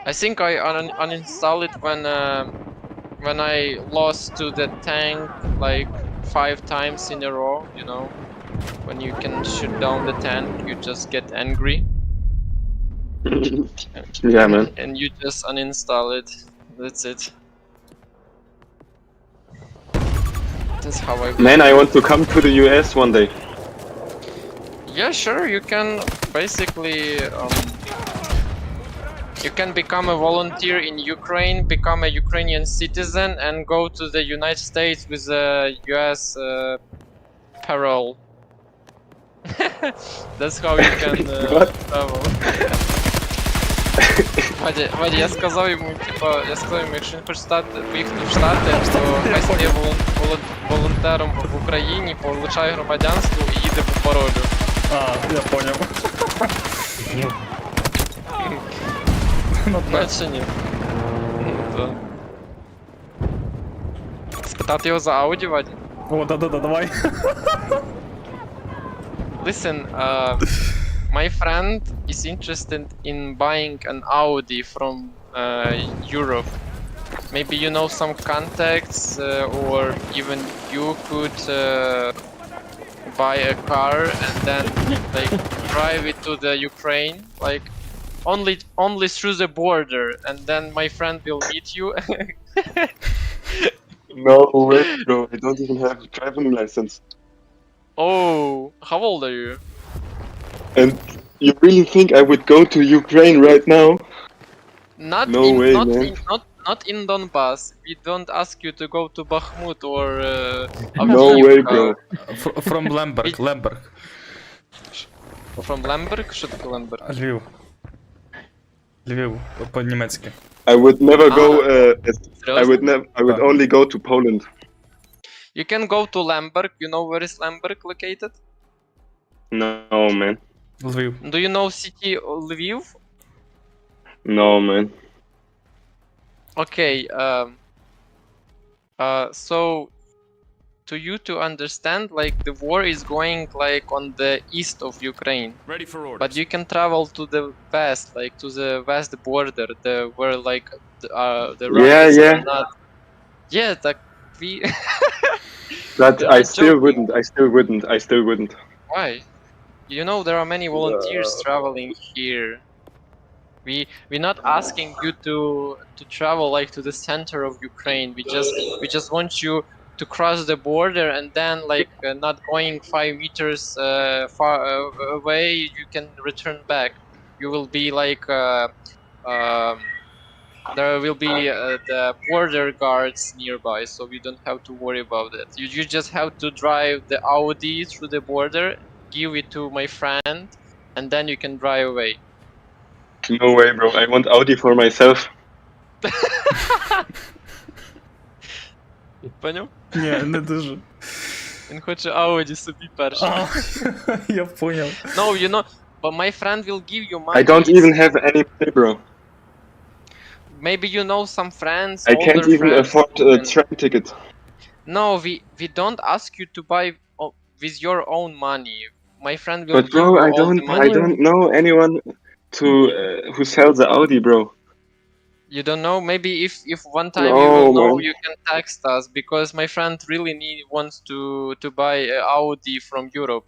I think I uninstalled it when I lost to the tank like 5 times in a row, you know. When you can shoot down the tank, you just get angry. Yeah, man. And you just uninstall it. That's it. That's how I Man, I want to come to the US one day. Yeah, sure, you can basically you can become a volunteer in Ukraine, become a Ukrainian citizen, and go to the United States with a US parole. That's how you can travel. Вадя, я сказав йому, якщо він хоче поїхати в Штати, то хай стає волонтером в Україні, получає громадянство і їде по паролю. Я понял. Наче ні. Спитати його за Ауді, Вадя? О, да, давай. Listen, my friend is interested in buying an Audi from Europe. Maybe you know some contacts, or even you could buy a car and then like drive it to the Ukraine, like only through the border, and then my friend will meet you. No way, bro. I don't even have a driving license. Oh, how old are you? And you really think I would go to Ukraine right now? Not No in, way, not man. in, not in Donbass. We don't ask you to go to Bakhmut or No way, bro. From Lemberg. From Lemberg? Що таке Lemberg? Львів, по-німецьки. I would never go. Seriously? I would only go to Poland. You can go to Lemberg. You know where is Lemberg located? No, man. Львів. Do you know city Lviv? No, man. Okay. So to you to understand, like the war is going like on the east of Ukraine. Ready for orders. But you can travel to the west, like to the west border, where like the Russians yeah. are not. Yeah, like we. But You're I not still joking. wouldn't. Why? You know there are many volunteers traveling here. We're not asking you to travel like to the center of Ukraine. We just want you to cross the border, and then like not going 5 meters far away, you can return back. You will be like there will be the border guards nearby, so you don't have to worry about it. You just have to drive the Audi through the border, give it to my friend, and then you can drive away. No way, bro. I want Audi for myself. Поняв? Ні, не дуже. Він хоче Audi собі перший. А, я поняв. No, you know, but my friend will give you money. I don't even have any money, bro. Maybe you know some friends, I can't older even friends afford who a can- train ticket. No, we don't ask you to buy with your own money. My friend will But give bro, you I all the money. don't know anyone to who sells the Audi, bro. You don't know? Maybe if one time you No, will know, man. you can text us because my friend really wants to buy a Audi from Europe.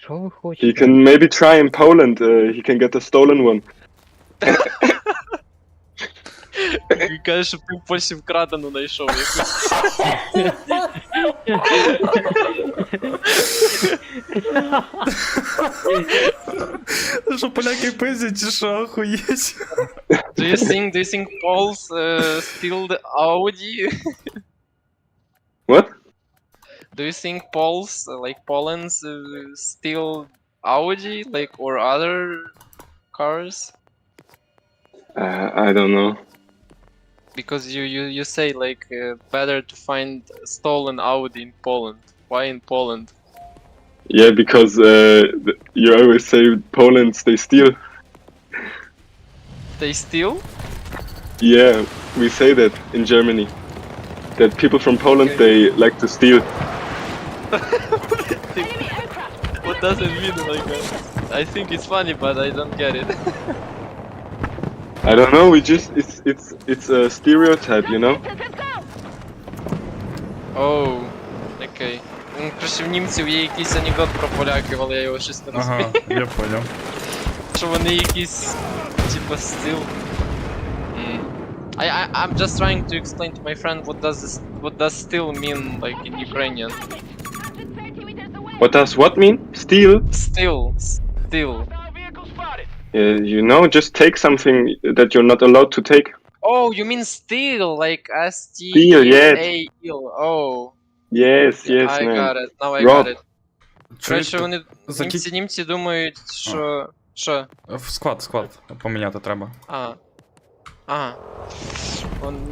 Що ви He хочете? can maybe try in Poland. He can get a stolen one. Він каже, що ти в Польщі вкрадену знайшов якусь. Що поляки пиздять, чи що, охуєть? Do you think Poles steal the Audi? What? Do you think Poles, like Polands, steal Audi, like, or other cars? I don't know. Because you say like better to find stolen Audi in Poland. Why in Poland? Yeah, because you always say Poland they steal. They steal? Yeah, we say that in Germany. That people from Poland they like to steal. What does it mean like that? I think it's funny, but I don't get it. I don't know. We just it's a stereotype, you know. Oh, окей. Ну, коротше, в німців є якийсь анекдот про поляків, але я його щось не розумію. Ага, я поняв. Що вони якісь, типа, стил. I'm just trying to explain to my friend what does still mean like in Ukrainian. What does what mean? Steal? Still. You know, just take something that you're not allowed to take. Oh, you mean steal, like Steal, yes. S-T-A-L. Oh, Yes, yes, I man. got it. Now I Rob. got it. Коротше, вони німці думають, що. Що? В склад поміняти треба.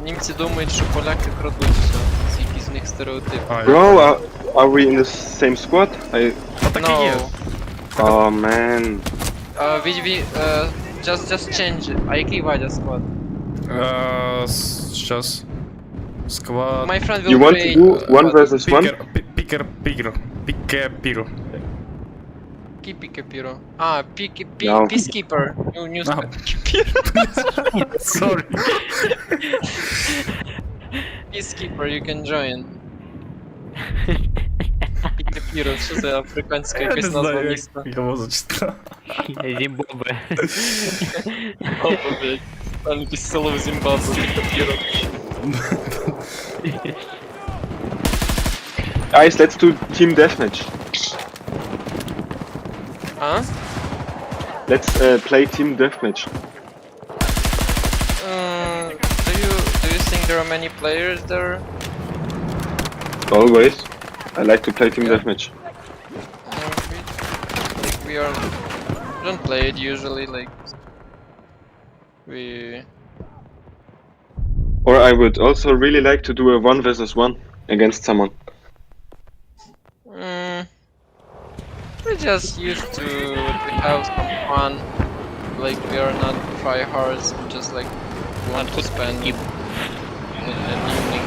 Німці думають, що поляки крадуть все. Це якийсь в них стереотип. А, Bro, are we in the same squad? так і є. Oh man. Just change it. А який Вадя склад? Щас. Склад... My friend will You want to create... do one versus one? Пікер. Кіпі-кепіро. No. Peacekeeper. New Ага. Sorry. Peacekeeper, you can join. Кіпі-кепіро, що це африканська Я не якась назва знаю, міста? як його зачитав. Зімбабве. Опа, блядь. Там якесь село в Зімбабве, Кіпі-кепіро. Guys, let's do team deathmatch. А? Let's play team deathmatch. Do you think there are many players there? Always. I like to play team deathmatch. We don't play it usually, like we. Or I would also really like to do a 1 versus 1 against someone. We just used to have some fun. Like we are not tryhards, we just like want to spend an evening.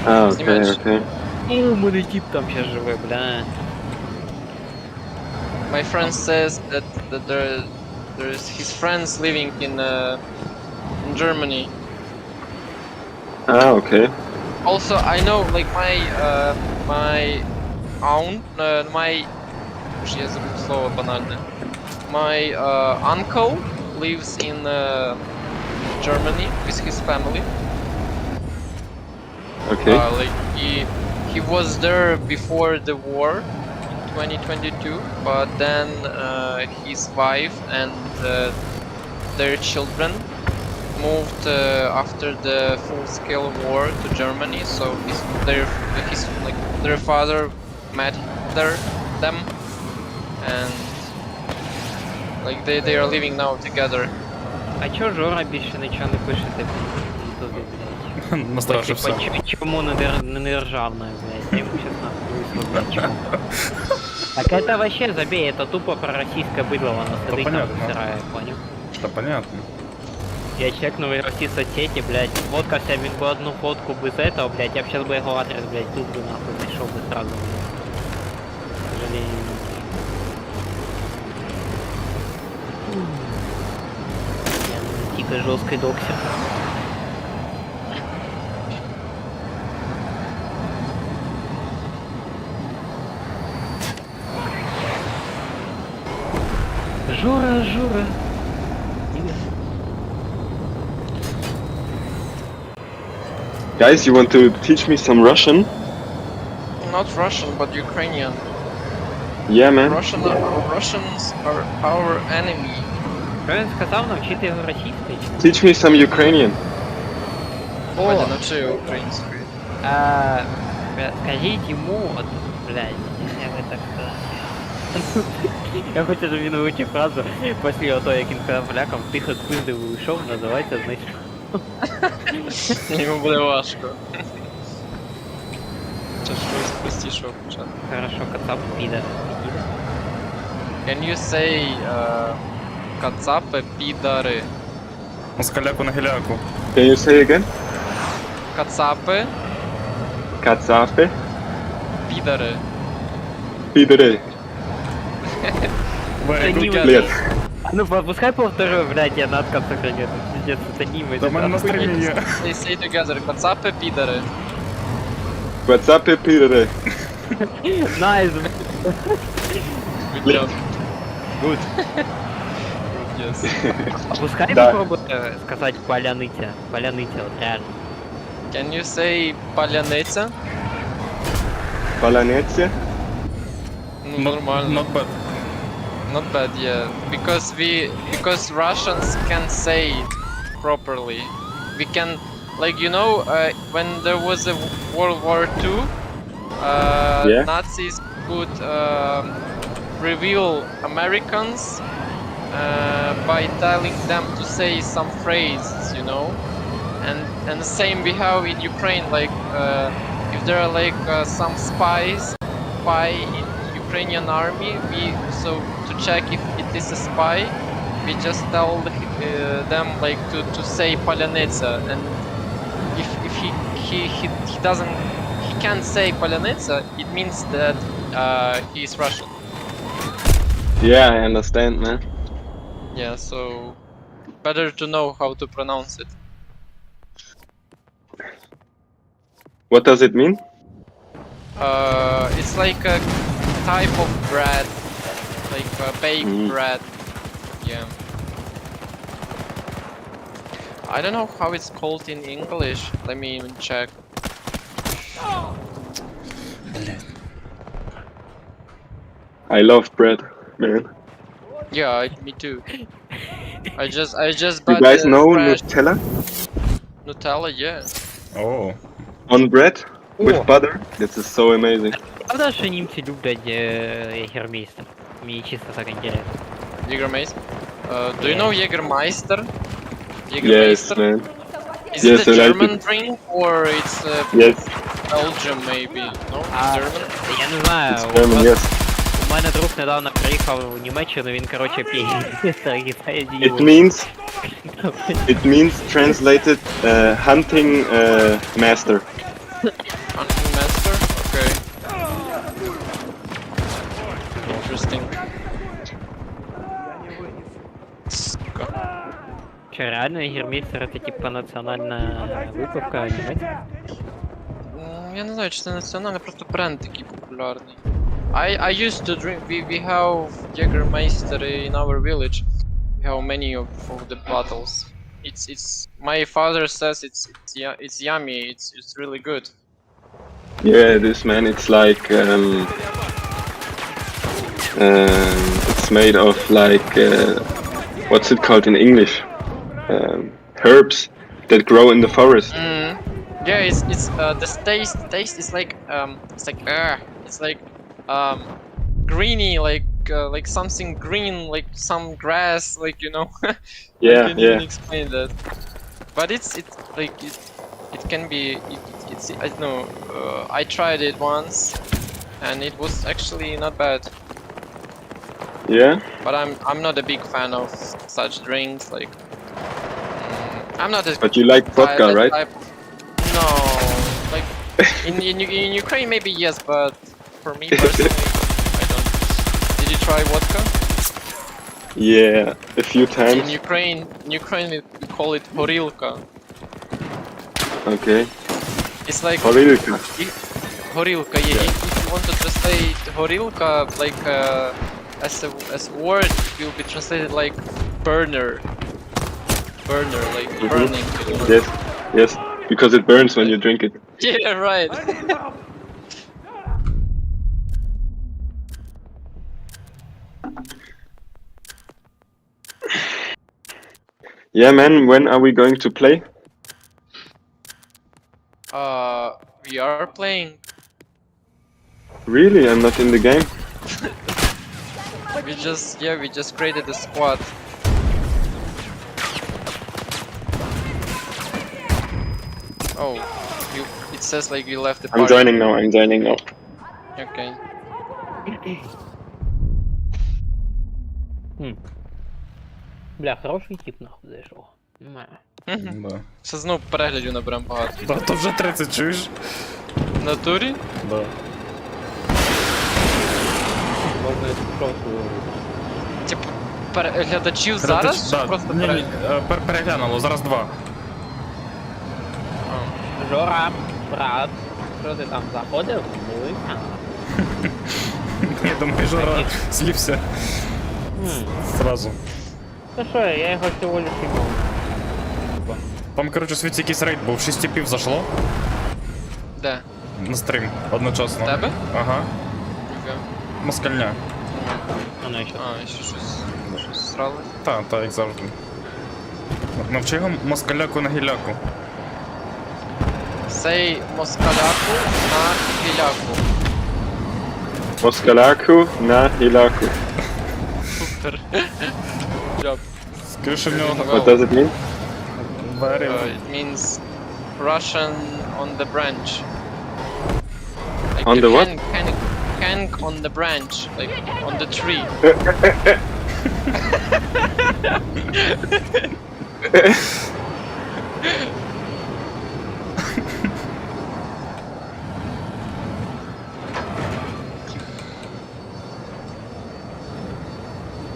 Ah, З okay, німець. okay. У мене тіп там ще живе, бля. My friend says that there's his friends living in Germany. Ah, okay. Also, I know like my aunt, я забыл слово банальное. My uncle lives in Germany with his family. Okay. Like he was there before the war in 2022, but then his wife and their children moved after the full-scale war to Germany. So their father met them, and Like they are living now together. А чо Жора більше нічого не пишете? Туди, блядь. Настрашив все. Чому не державная, блядь? Я ему сейчас нахуй высну, блядь, чому? Так это вообще, забей, это тупо пророссийское быдло, оно сидит там понятно. засирает, понял? Та понятно. Я чекнул России соцсети, блядь, фоткался, він бы одну фотку бы с этого, блядь, я бы сейчас бы его адрес, блядь, тут бы нахуй нашел бы сразу, блядь. К сожалению. Я на тихой жесткой доксе. Жора, Жора. Guys, you want to teach me some Russian? Not Russian, but Ukrainian. Yeah, man. Russians are our enemy. Що він сказав, навчити його російською? Teach me some Ukrainian. Ваня, навчи українською. Скажіть йому, от, блядь, як би так сказати. Я хочу, щоб він вивчив фразу після того, як він сказав полякам, тихо спиздив і уйшов, називається знайшов. Йому буде важко. Це щось простішого почати. Хорошо, кацап піде. Can you say кацапи підари? Москаляку на гіляку. Can you say again? Кацапи Katsafe. підари. Pidere. Very good. Clear. Ну, пускай повторю, блядь, я надказ сохраню. Пиздец, это не Та в мене на стрімі є. They say together, кацапи підари. Katsafe pidere. Найс, Good job. Good. Yes. А пускай Да. попробуйте сказать поляныця. Поляныця, вот реально. Can you say паляниця? Palanetse. Ну, нормально. Not bad. Not bad, yeah. Because Russians can say it properly. We can, like, you know, when there was a World War II, Yeah. Nazis could reveal Americans by telling them to say some phrases, you know. And the same we have in Ukraine, like if there are like some spy in Ukrainian army, to check if it is a spy, we just tell them like to say Polyanitsa, and if he can't say Polyanitsa, it means that he is Russian. Yeah, I understand, man. Yeah, so better to know how to pronounce it. What does it mean? It's like a type of bread, like baked bread. Yeah. I don't know how it's called in English. Let me even check. I love bread, man. Yeah, me too. I just You bought guys the know fresh Nutella? Nutella, yeah. О, On bread? With О. butter? This is so amazing. Правда, що німці люблять єгермейстер? Мені чисто так інтересно. Jägermeister. Do you know Jägermeister? Yes, Jägermeister? man. Is Yes, it a I like German it. drink or it's Yes, Belgium maybe? No, А, German. я не знаю, it's German, yes. у мене друг недавно приїхав в Німеччину, він, короче, п'є єгермейстер і знає It means translated hunting master. Hunting master? Okay. Interesting. Че, реально єгермейстер это типа національна випивка німецька? Я не знаю, чи це національний, просто бренд такий популярний. I used to drink, we have Jägermeister in our village. We have many of the bottles. It's my father says it's yummy, it's really good. Yeah, this man, it's like it's made of like what's it called in English? Herbs that grow in the forest. Yeah, it's the taste is like it's like greeny, like like something green, like some grass, like, you know. I Yeah, can't even yeah. explain that. But it can be, it's, I don't know, I tried it once, and it was actually not bad. Yeah? But I'm not a big fan of such drinks, like, I'm not a But you like vodka, that right? type of, no, like, in Ukraine maybe yes, but for me personally, I don't. Did you try vodka? Yeah, a few In times. Ukraine we call it horilka. Okay. It's like Horilka. horilka. Yeah. If you want to translate horilka like as a word, it will be translated like burner. Burner, like burning. You know? Yes, yes. Because it burns when you drink it. Yeah, right. Yeah, man, when are we going to play? We are playing. Really? I'm not in the game? We just created a squad. Oh, it says like you left the party. I'm joining now, I'm joining now. Okay. Бля, хороший тип нахуй зайшов. Да. Це знов переглядів наберемо багато. Да, то вже 30, чуєш? В натурі? Да. Можна просто... Типу, глядачів зараз? Чи Да, просто ні, перегляд? переглянуло, зараз 2. Жора, брат, що ти там заходив? Дивився? Я думаю, Жора слівся сразу. Та що, я його всього лиш імав. Там, коротше, в світі якийсь рейд був, 6 типів зашло Де? на стрім одночасно. Тебе? Ага, Ніфіга. москальня. Воно ще. А, ще щось сралось. Та, як завжди. Навчи його москаляку на гіляку. Сей москаляку на гіляку. Moskalaku na Hilaku. Супер. Job. Скажи, в нього What does it mean? very... It means Russian on the branch. Like On you the what? hang on the branch, like on the tree.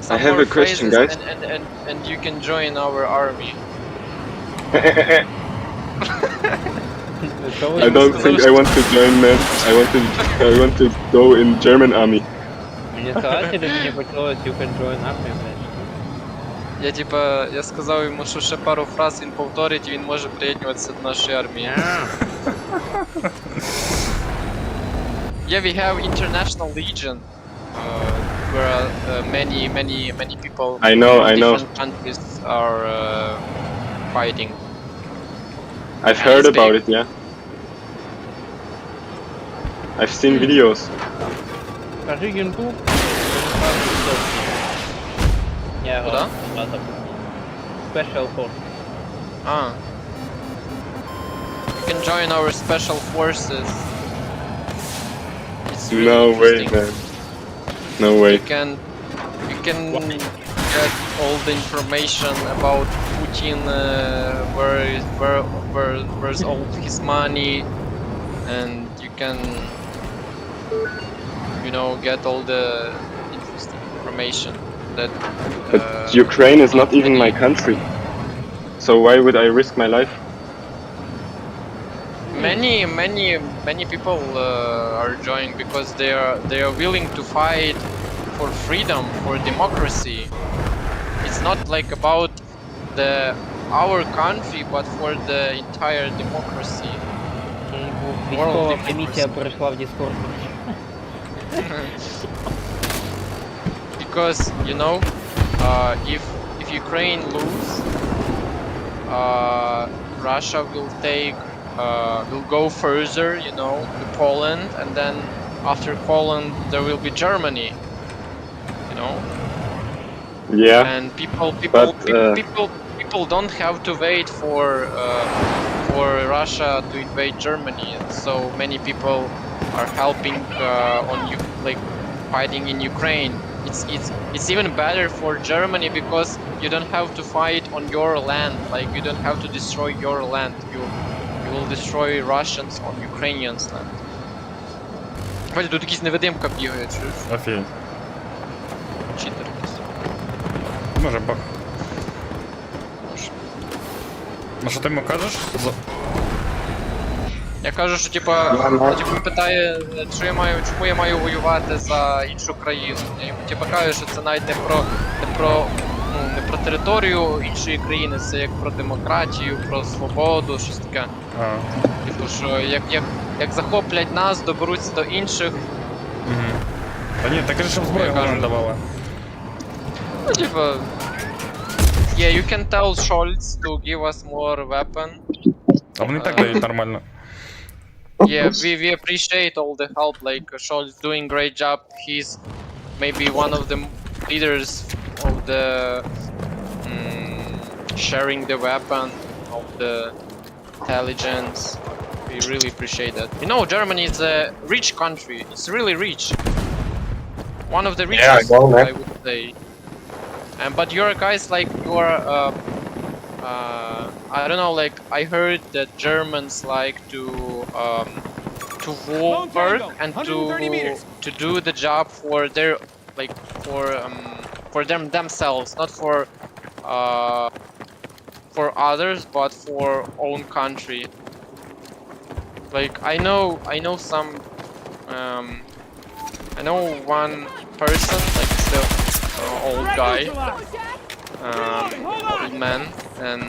I have a question, guys. And you can join our army. I don't think I want to join, man. I want to go in German army. Мені сказати, що мені почалось you can join army, блядь. Я сказав йому, що ще пару фраз він повторить, і він може приєднуватися до нашої армії. Yeah, we have international legion, where many people I know, from I know. different countries are fighting. I've heard about it, yeah. I've seen videos. Скажи Гінту. Я його Куда? базав. Special Force. Ah. You can join our special forces. It's really No way, interesting. man. No way. You can get all the information about Putin, where's all his money, and you can, you know, get all the interesting information that. But Ukraine is not even my country. So why would I risk my life? Many people are joining because they are willing to fight for freedom, for democracy. It's not like about our country, but for the entire democracy. Військова комісія перейшла в Discord. Because you know, if Ukraine lose, Russia will go further, you know, to Poland, and then after Poland there will be Germany. know? Yeah. And people don't have to wait for Russia to invade Germany. So many people are helping like fighting in Ukraine. It's even better for Germany because you don't have to fight on your land. Like you don't have to destroy your land. You will destroy Russians on Ukrainians' land. Бачиш, тут якийсь невидимка бігає, чуєш? Офігеть. Читер якийсь. Може бах. Ну що ти йому кажеш? Я кажу, що типа, він питає, чому я маю воювати за іншу країну. Я йому типа кажу, що це навіть не про територію іншої країни, це як про демократію, про свободу, щось таке. Типу, що як захоплять нас, доберуться до інших. Та ні, так же, щоб зброю не давала. Ну, типа. Yeah, you can tell Scholz to give us more weapon. А вони так дають нормально. Yeah, we appreciate all the help, like Scholz is doing great job. He's maybe one of the leaders of the sharing the weapon, of the intelligence. We really appreciate that. You know, Germany is a rich country. It's really rich. One of the richest, I would say. But your guys, like, you're, I don't know, like, I heard that Germans like to work and to do the job for their, like, for themselves, not for others, but for own country. Like, I know some, I know one person, like, the old guy, old man, and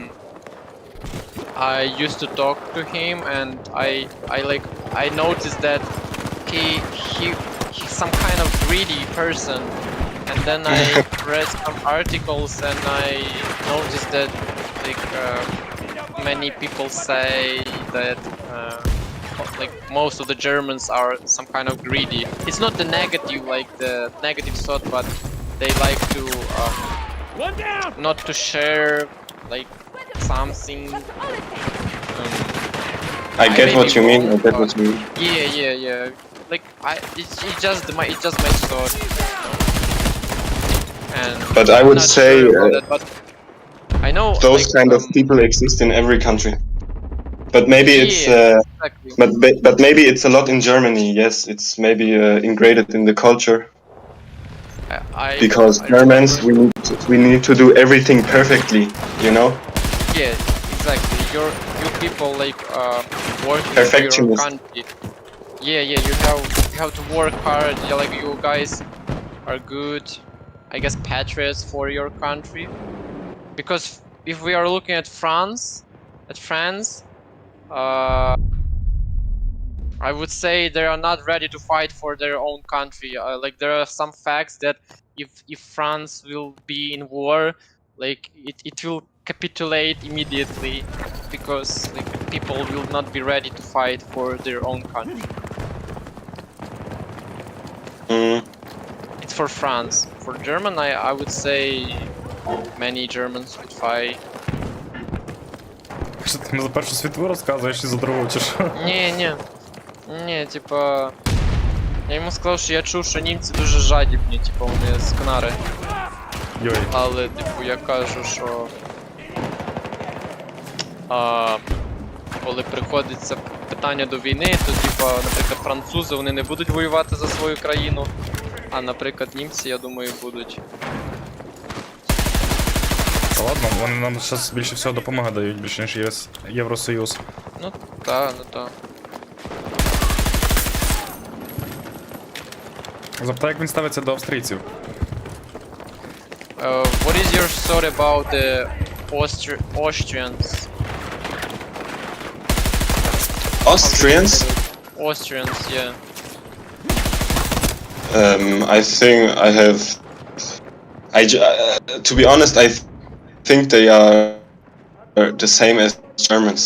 I used to talk to him, and I noticed that he's some kind of greedy person, and then I read some articles and I noticed that like many people say that like most of the Germans are some kind of greedy. It's not the negative, like the negative thought, but they like to not to share like something. I get what you mean. I get what you mean. Yeah. Like it's just my thought. And but I would say but I know those like, kind of people exist in every country. But maybe it's exactly. but maybe it's a lot in Germany. Yes, it's maybe ingrained in the culture. Because Germans, we need to do everything perfectly, you know? Yeah, exactly. Your people like working for your country. Yeah, you have to work hard. Yeah, like you guys are good, I guess, patriots for your country. Because if we are looking at France, I would say they are not ready to fight for their own country. Like there are some facts that if France will be in war, like it will capitulate immediately because like people will not be ready to fight for their own country. It's for France. For German, I would say many Germans would fight. Що ти за Першу світову розказуєш і за другу, чи що? Ні, типа... Я йому сказав, що я чув, що німці дуже жадібні, типа вони скнари. Йой. Але, типу, я кажу, що... коли приходиться питання до війни, то, типа, наприклад, французи, вони не будуть воювати за свою країну, а, наприклад, німці, я думаю, будуть. Та ладно, вони нам зараз більше всього допомоги дають, більше ніж Євросоюз. Ну та. Запитай, як він ставиться до австрійців. What is your thought about the Austrians? Austrians? Austrians, yeah. I think I have. To be honest, I think they are the same as Germans.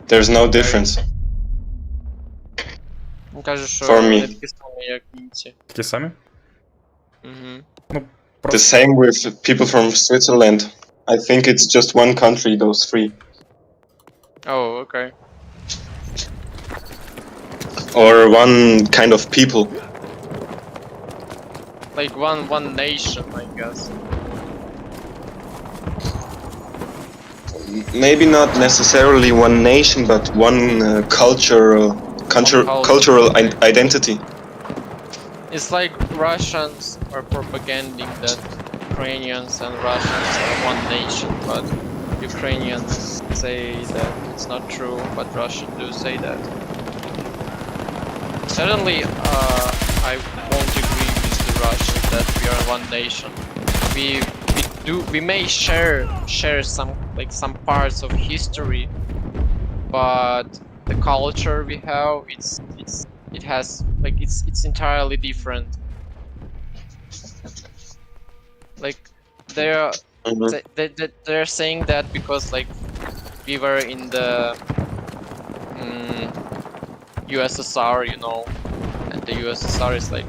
There's no difference. Кажу, що For me. вони такі самі, як німці. Такі самі? Mhm. The same with people from Switzerland. I think it's just one country, those three. Oh, okay. Or one kind of people. Like one nation, I guess. Maybe not necessarily one nation, but one cultural identity. It's like Russians are propaganding that Ukrainians and Russians are one nation, but Ukrainians say that it's not true, but Russians do say that. Certainly, I won't agree with the Russians that we are one nation. We may share some parts of history, but the culture we have, it's entirely different. Like they're Mhm. they're saying that because like we were in the USSR, you know, and the USSR is like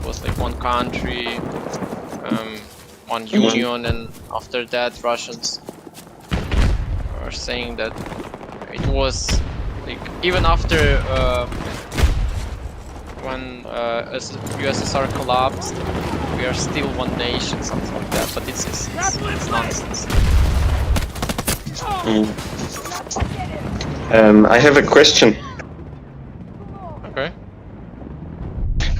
was like one country, one union, and after that Russians are saying that it was like even after when USSR collapsed, we are still one nation, something like that. But it's nonsense. I have a question. Okay.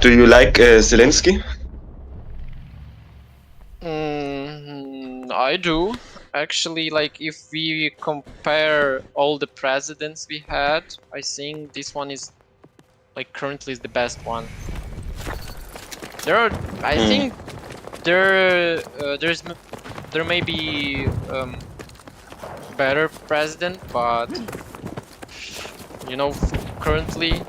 Do you like Zelensky? I do. Actually, like if we compare all the presidents we had, I think this one is like currently is the best one. I think there may be better president, but you know, currently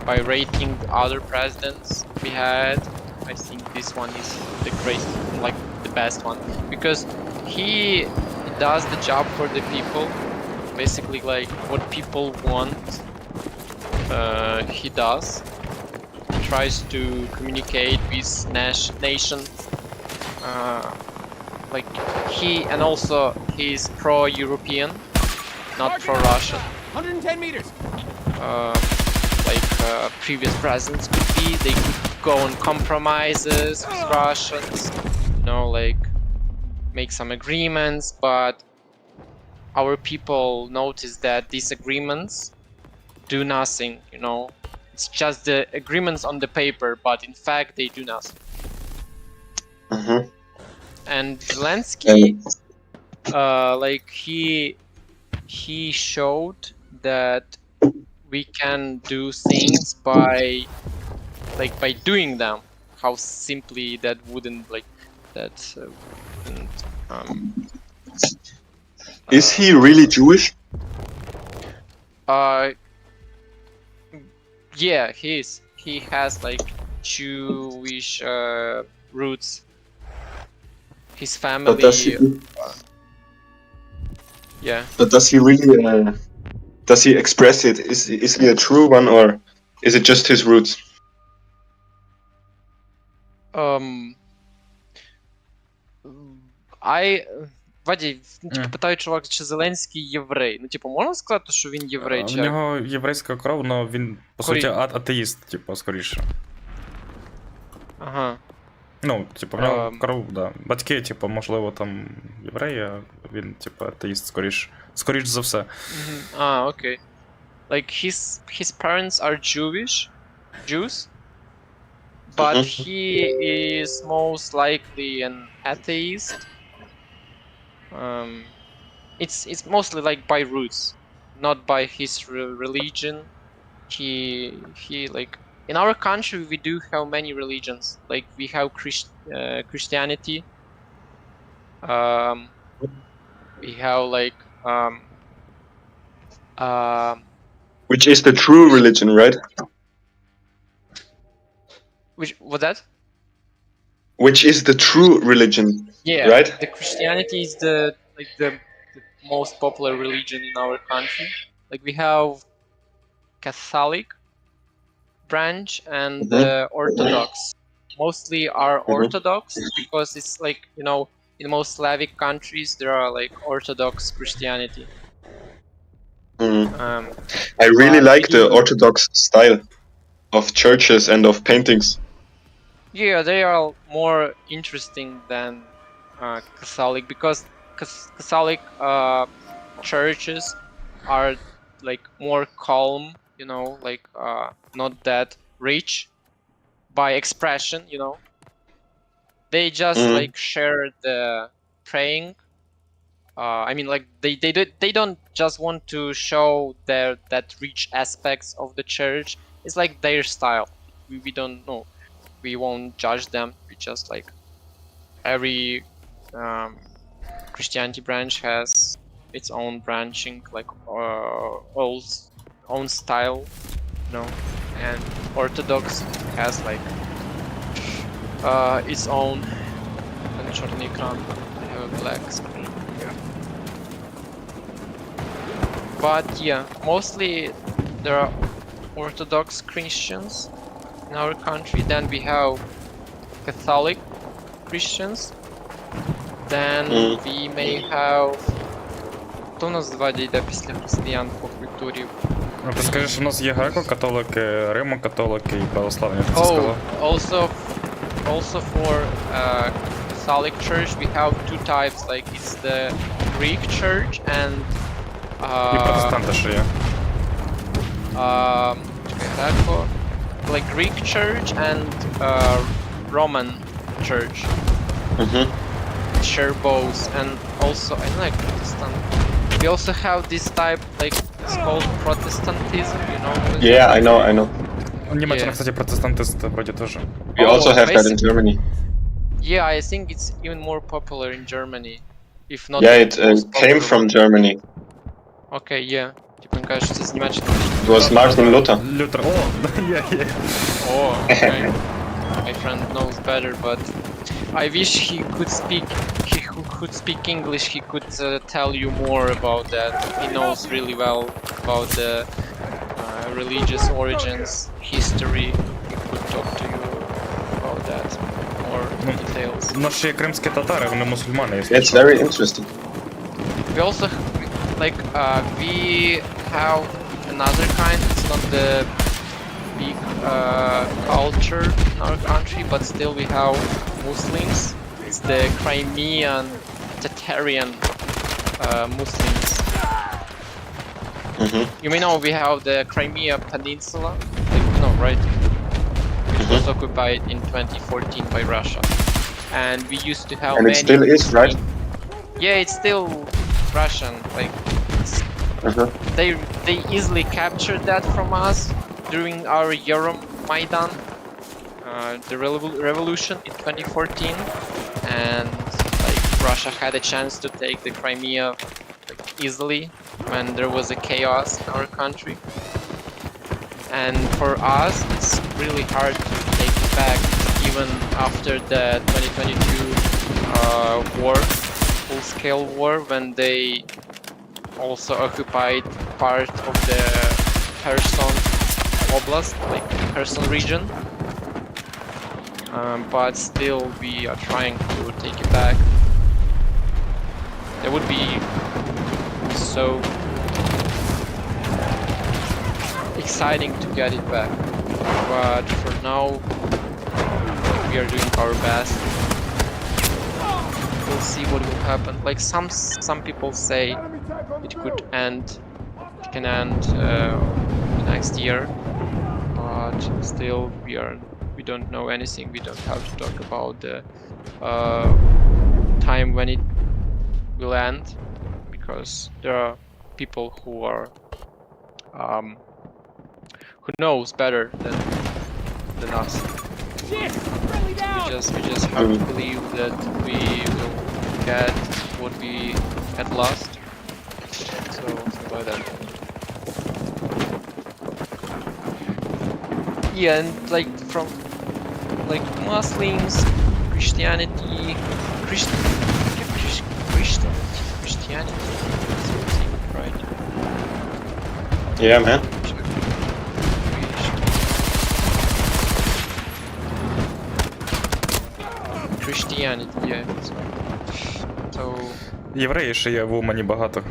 by rating other presidents we had, I think this one is the greatest, like the best one, because he does the job for the people. Basically, like what people want, he does. He tries to communicate with nation. Like and also he's pro-European, not pro-Russian. 110 meters. Previous presidents could be. They could go on compromises with Russians, you know, like make some agreements, but our people notice that these agreements do nothing, you know. It's just the agreements on the paper, but in fact they do nothing. And Zelensky, like he showed that we can do things by doing them. How simply that wouldn't Is he really Jewish? Yeah, he is. He has like Jewish roots. His family. But does he? Yeah. But does he really? Does he express it? Is he a true one, or is it just his roots? Вадій, ну, типу, питаю чувак, чи Зеленський єврей. Ну, типу, можна сказати, що він єврей? В Чи нього єврейська кров, але він, по суті, атеїст, типу, скоріше. Ага. Ну, типу, в нього кров, да. Батьки, типу, можливо, там євреї, а він, типу, атеїст, скоріш за все. Okay. Like his parents are Jews, but he is most likely an atheist. It's mostly like by roots, not by his religion. He like in our country we do have many religions. Like we have Christianity. We have like which is the true religion, right? What's that? Which is the true religion, yeah, right? The Christianity is the most popular religion in our country. Like we have Catholic, branch and Mhm. the Orthodox. Mostly are Mhm. Orthodox because it's like, you know, in most Slavic countries there are like Orthodox Christianity. Mm. I really But like the we- Orthodox style of churches and of paintings. Yeah, they are more interesting than Catholic because Catholic churches are like more calm, you know, like not that rich by expression, you know. They just Mm. like share the praying. I mean, like they don't just want to show their that rich aspects of the church. It's like their style. We don't know. We won't judge them. We just like every Christianity branch has its own branching, like own style, you know, and Orthodox has like its own. And czarny ekran, I have a black screen here. But yeah, mostly there are Orthodox Christians in our country. Then we have Catholic Christians. Then we may have. Хто у нас ззаді йде після християн по культурі? Ну, ти скажеш, у нас є греко-католики, римо-католики і православні, ти це Oh, сказав? also for Catholic Church we have two types. Like it's the Greek Church and І протестанти ще є. Greco, like Greek Church and Roman Church. Mhm. Share both, and also I like Protestant. We also have this type, like it's called Protestantism. You know? what is Yeah, it? I know. Німеччина, Є. кстати, протестантист вроді теж. We Oh, also have that in basic- Germany. Yeah, I think it's even more popular in Germany, if not. Yeah, the it most came popular from one. Germany. Okay, yeah. Типа він каже, що це з Німеччини. It was Martin Luther. Лютер. О, є. Oh, okay. My friend knows better, but I wish he could speak English. He could tell you more about that. He knows really well about the religious origins, history. He could talk to you about that more details. У нас ще є кримські татари, вони мусульмани, якщо It's що. very interesting. We also like we have another kind. It's not the big culture in our country, but still we have Muslims. It's the Crimean Tatarian Muslims. Mhm. You may know we have the Crimea Peninsula. Like, no, right? It was occupied in 2014 by Russia, and we used to have And it many. still is, right? Yeah, it's still Russian. Like Uh-huh. they easily captured that from us during our Euromaidan, the revolution in 2014, and like Russia had a chance to take the Crimea like easily when there was a chaos in our country. And for us, it's really hard to take it back, even after the 2022 war, full-scale war, when they also occupied part of the Kherson Oblast, like Kherson region. But still, we are trying to take it back. It would be so exciting to get it back. But for now, we are doing our best. We'll see what will happen. Like some people say it could end. It can end next year, but still we don't know anything. We don't have to talk about the time when it will end, because there are people who are who knows better than us. We just have to believe that we will get what we had lost. So something like that. Yeah, and like from like Muslims, Christianity, Christianity, right? Yeah, man. Christianity, yeah. So Євреї ще є в Умані багато.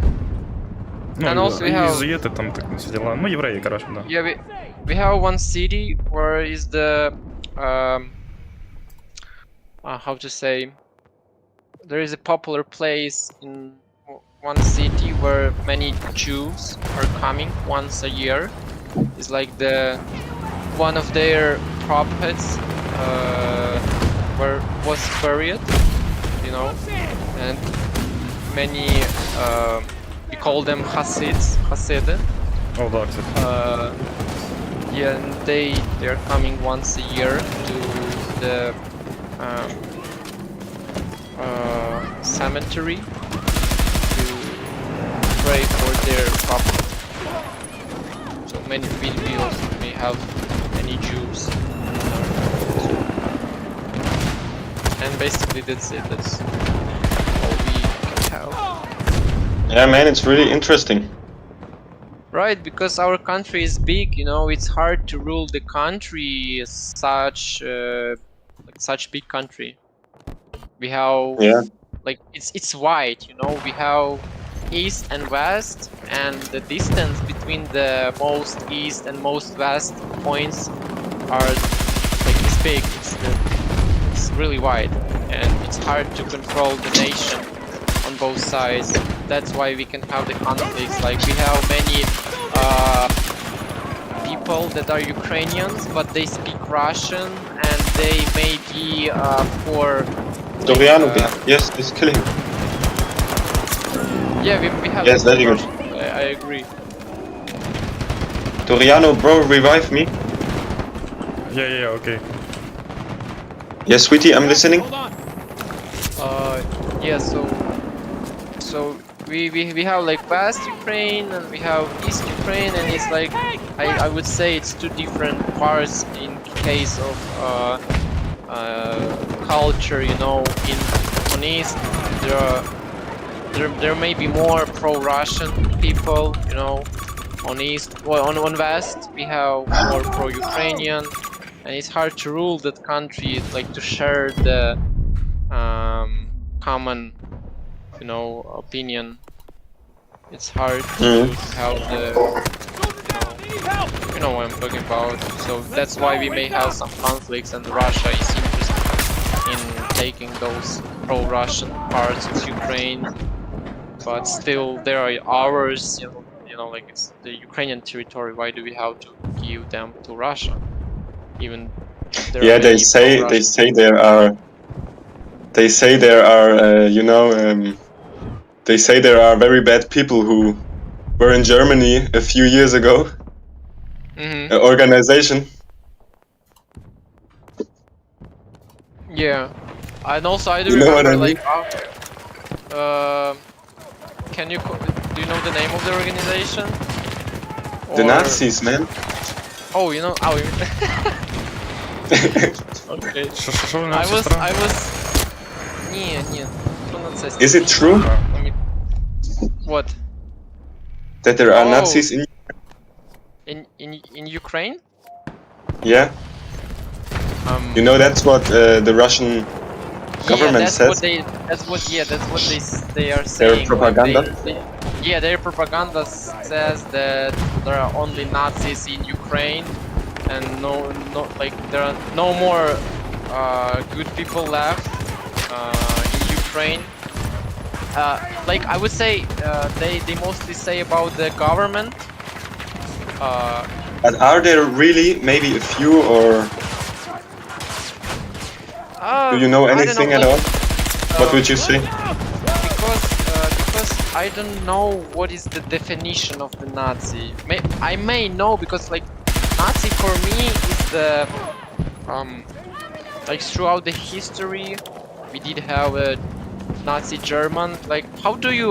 And also we have- єзуїти там так всі діла. Ну, євреї, коротше, да. yeah, we have one city where is the how to say, there is a popular place in one city where many Jews are coming once a year. It's like one of their prophets was buried, you know, and many we call them Hasidim. О, да, кстати. Yeah, and they're coming once a year to the cemetery to pray for their prophet. So many videos may have many Jews. And basically that's it. That's all we can have. Yeah, man, it's really interesting. Right, because our country is big, you know, it's hard to rule the country as such big country. We have Yeah. like it's wide, you know, we have east and west, and the distance between the most east and most west points are like this big. It's really wide, and it's hard to control the nation on both sides. That's why we can have the conflicts. Like we have many people that are Ukrainians, but they speak Russian, and they may be for. Doriano, yes, let's kill him. Yeah, we have. Yes, very good. I agree. Doriano, bro, revive me. Yeah, okay. Yes, sweetie, I'm listening. Hold on. Yeah, so we have like West Ukraine and we have East Ukraine, and it's like I would say it's two different parts in case of culture, you know. On East there may be more pro-Russian people, you know. On East, well, on West we have more pro-Ukrainian, and it's hard to rule that country, like to share the common, you know, opinion. It's hard to have the, you know what I'm talking about. So that's why we may have some conflicts, and Russia is interested in taking those pro-Russian parts of Ukraine, but still there are ours, you know, like it's the Ukrainian territory. Why do we have to give them to Russia? Even there Yeah, are they many say pro-Russian- there are you know, they say there are very bad people who were in Germany a few years ago. Mhm. An organization. Yeah, and also I do You know what remember I like do you know the name of the organization? The Or- Nazis, man. Oh, you know. Okay. Що ви I на was. сестра? Ні, про нацистів. Is it true Let me- What? that there are Oh. Nazis in? In Ukraine? Yeah. You know that's what the Russian government that's says. what that's what they are saying. Their Like, propaganda? Yeah, their propaganda says that there are only Nazis in Ukraine, and no, like there are no more good people left in Ukraine. Like I would say, they mostly say about the government. But are there really maybe a few, or do you know I don't anything know, at all? What would you say? Because I don't know what is the definition of the Nazi. I may know, because like Nazi for me is the like throughout the history we did have a Nazi German. Like how do you?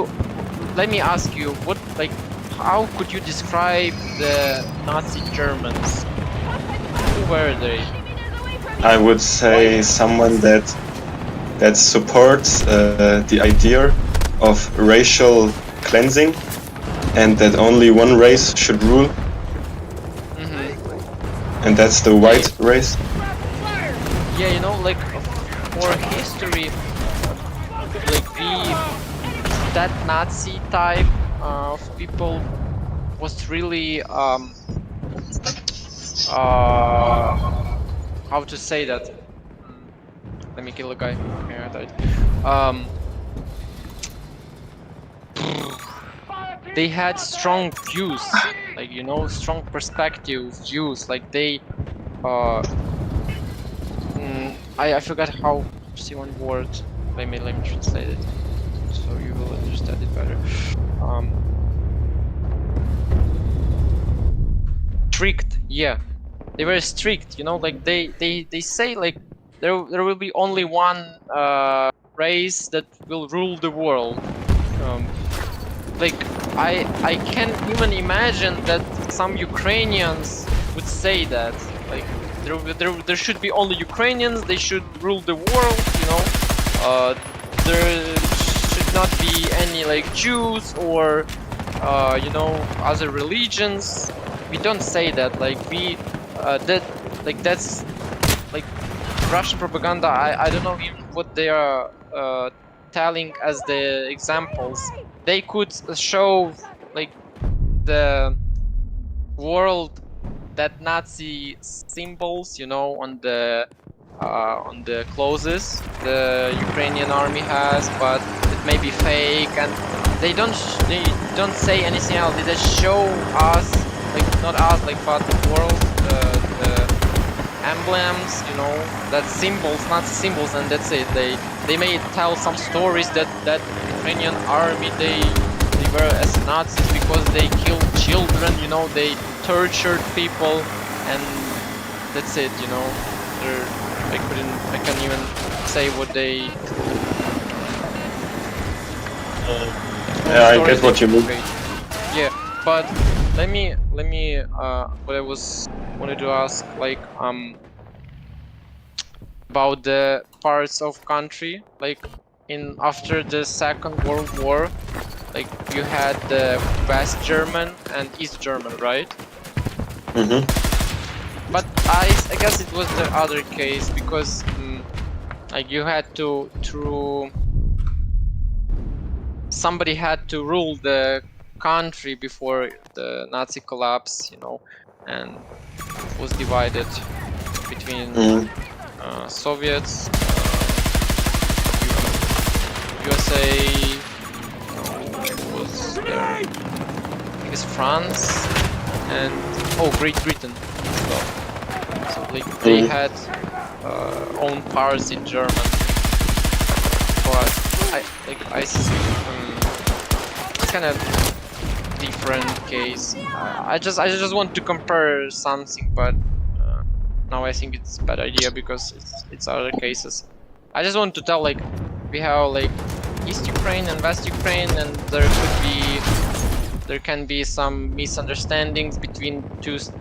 Let me ask you, what like how could you describe the Nazi Germans? Who were they? I would say someone that supports the idea of racial cleansing, and that only one race should rule, and that's the white race. Yeah, you know, like for history, like that Nazi type of people was really how to say that? Let me kill a guy. Okay, I died. They had strong views, like, you know, strong perspective views. Like they, I forgot how to say one word. Let me translate it, so you will understand it better. Strict, yeah. They were strict, you know, like they say like there will be only one race that will rule the world. Like I can't even imagine that some Ukrainians would say that. Like there should be only Ukrainians. They should rule the world. You know, there should not be any like Jews or you know, other religions. We don't say that. Like we that's like Russian propaganda. I don't know even what they are telling as the examples. They could show like the world that Nazi symbols, you know, on the clothes the Ukrainian army has, but it may be fake, and they don't say anything else. They just show us, like not us, like but the world, the emblems, you know, that symbols, Nazi symbols, and that's it. They may tell some stories that Ukrainian army they were as Nazis because they killed children, you know, they tortured people, and that's it, you know. I can't even say what they. Yeah, I get what you mean. Yeah, but let me what I wanted to ask, like about the parts of country, like in after the Second World War, like you had the West German and East German, right? Mm-hmm. But I guess it was the other case because like you had to somebody had to rule the country before the Nazi collapse, you know, and it was divided between Soviets, USA, was there, I think it's France, and Great Britain as well. So like they had own parts in German, but it's kind of different case. I just want to compare something, but now I think it's a bad idea because it's other cases. I just want to tell, like, we have like East Ukraine and West Ukraine, and there can be some misunderstandings between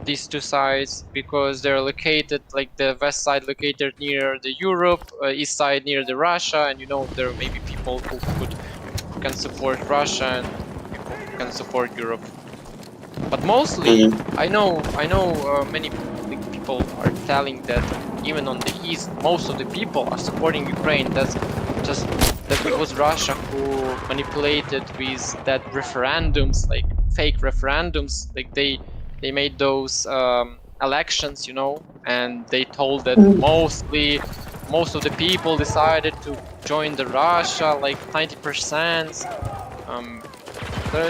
these two sides because they're located, like the west side located near the Europe, east side near the Russia, and you know there may be people who can support Russia and people who can support Europe. But mostly, I know many people are telling that even on the east, most of the people are supporting Ukraine. That's just that it was Russia who manipulated with that referendums, like fake referendums. Like they made those elections, you know, and they told that most of the people decided to join the Russia, like 90%.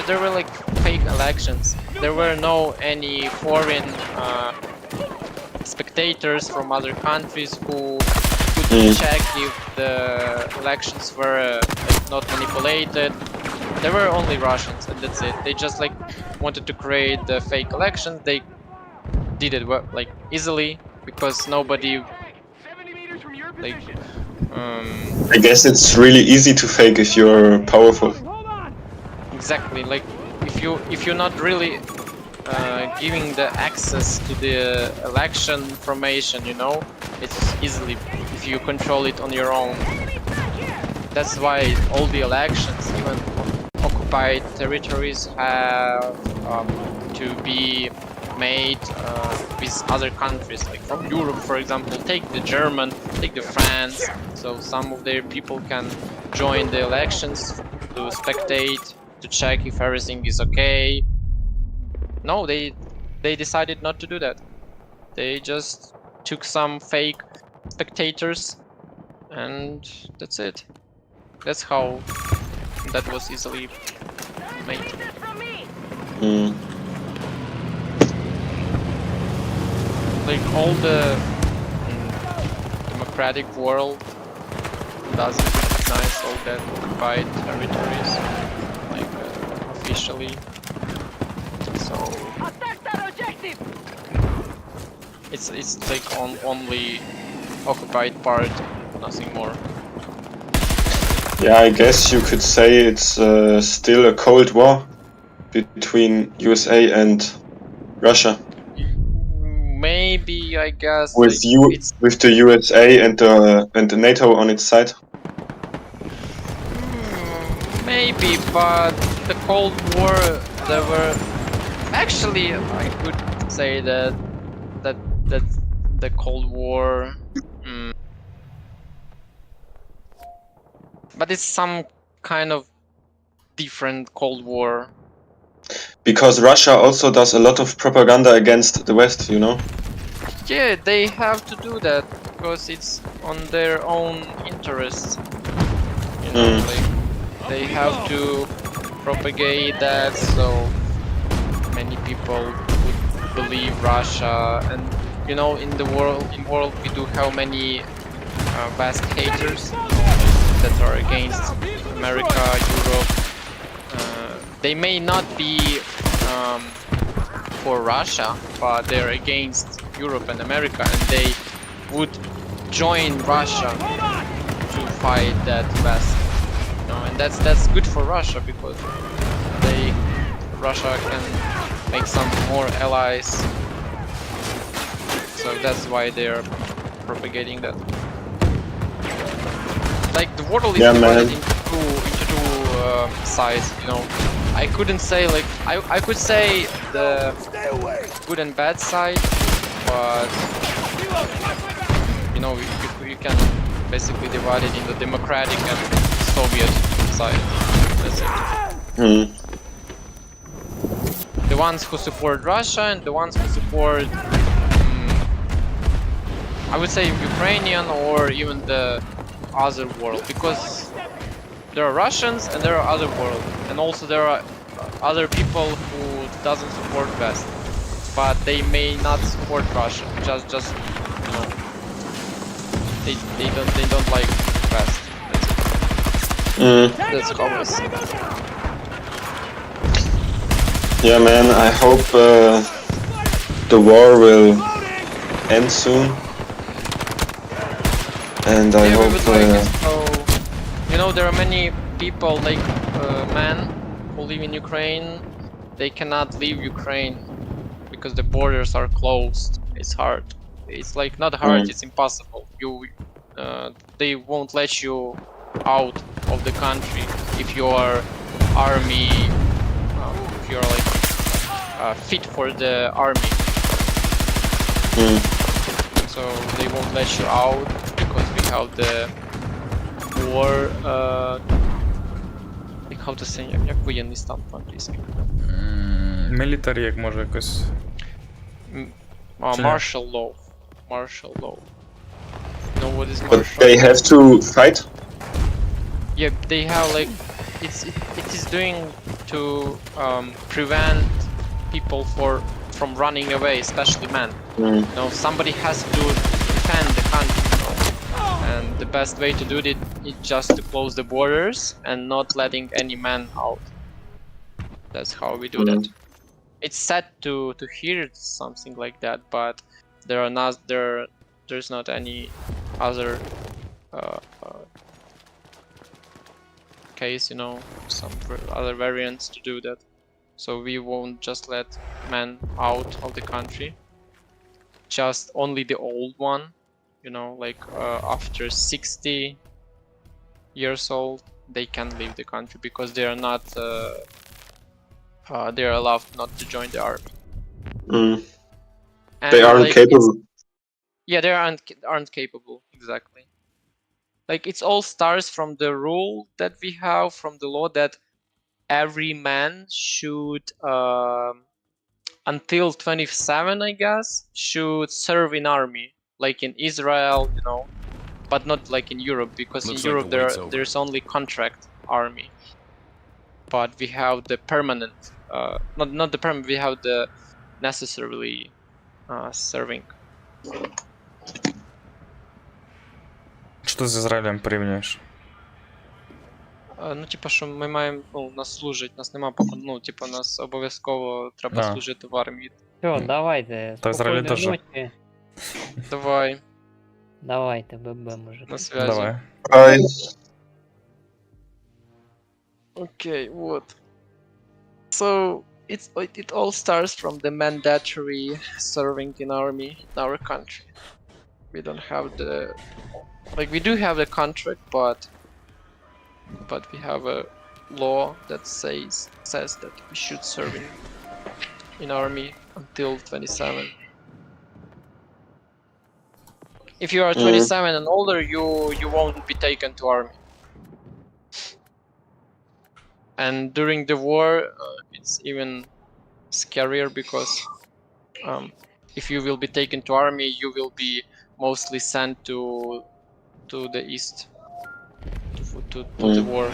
There were like fake elections. There were no any foreign spectators from other countries who could check if the elections were like not manipulated. There were only Russians, and that's it. They just like wanted to create the fake elections. They did it like easily because nobody like. I guess it's really easy to fake if you're powerful. Exactly, like if you're not really giving the access to the election information, you know, it's easily if you control it on your own. That's why all the elections, even occupied territories, have to be made with other countries, like from Europe, for example. Take the German, take the France. So some of their people can join the elections to spectate, to check if everything is okay. No, they decided not to do that. They just took some fake spectators, and that's it. That's how that was easily made. Mm. Like all the democratic world doesn't recognize all that occupied territories, like officially. So it's like only occupied part, nothing more. Yeah, I guess you could say it's still a Cold War between USA and Russia. Maybe, I guess, With like, it's with the USA and the NATO on its side. maybe, but the Cold War, there were actually, I could say that the Cold War, but it's some kind of different Cold War. Because Russia also does a lot of propaganda against the West, you know? Yeah, they have to do that because it's on their own interests. You know, like they have to propagate that so many people would believe Russia. And you know, in the world we do have many vast haters that are against America, Europe. They may not be for Russia, but they're against Europe and America, and they would join Russia to fight that West. You know, and that's good for Russia because Russia can make some more allies. So that's why they're propagating that. Like the world is divided into two sides, you know. I couldn't say like I could say the good and bad side, but you know you can basically divide it into democratic and Soviet side. That's it. The ones who support Russia and the ones who support I would say Ukrainian or even the other world, because there are Russians and there are other world, and also there are other people who doesn't support West, but they may not support Russia. Just you know, they don't like West. That's how it is. Yeah, man. I hope the war will end soon, and I Yeah, we hope. would like it. So, you know, there are many people like men who live in Ukraine. They cannot leave Ukraine because the borders are closed. It's hard. It's like not hard. It's impossible. They won't let you out of the country if you are army. If you are like fit for the army. So they won't let you out because we have the war. How to say, як воєнний стан по-англійськи? Мілітарі, як може якось. Martial law. Martial law. You know what is But martial they law? have to fight. Yeah, they have like it is doing to prevent people from running away, especially men. You know, somebody has to defend the country. You know? And the best way to do it is just to close the borders and not letting any man out. That's how we do that. It's sad to hear something like that, but there's not any other case, you know, some other variants to do that. So we won't just let men out of the country. Just only the old one, you know, like after 60 years old, they can leave the country because they are not they are allowed not to join the army. Mm. And, They aren't like, it's- capable. Yeah, they aren't capable, exactly. Like, it's all starts from the rule that we have, from the law, that every man should, until 27, I guess, should serve in army, like in Israel, you know, but not like in Europe, because Looks in like Europe the wait's over. there's only contract army. But we have the permanent, not the permanent, we have the necessarily serving. Що ти з Ізраїлем порівнюєш? Ну, типа, що ми маємо, ну, нас служить, нас нема ну, типа, нас обов'язково треба Да. служити в армії. Все, давайте. Та Израиль Спокойной тоже. ночи. Давай, Давайте, ББ, мужик. на связи. Давай. Bye. Okay, what? So it all starts from the mandatory serving in army in our country. We don't have the, like, we do have the contract, but we have a law that says that we should serve in army until 27. If you are 27 and older, you won't be taken to army. And during the war, it's even scarier, because if you will be taken to army, you will be mostly sent to the east, to the war,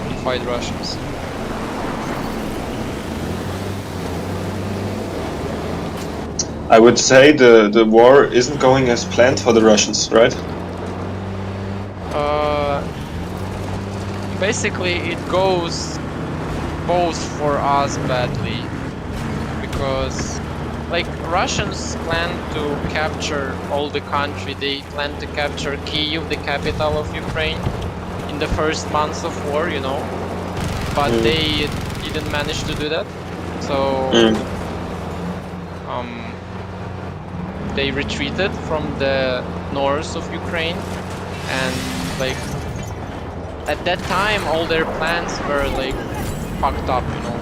to fight Russians. I would say the war isn't going as planned for the Russians, right? Basically, it goes both for us badly, because, like, Russians plan to capture all the country. They plan to capture Kyiv, the capital of Ukraine, in the first months of war, you know, but they didn't manage to do that. So they retreated from the north of Ukraine, and, like, at that time all their plans were, like, fucked up, you know.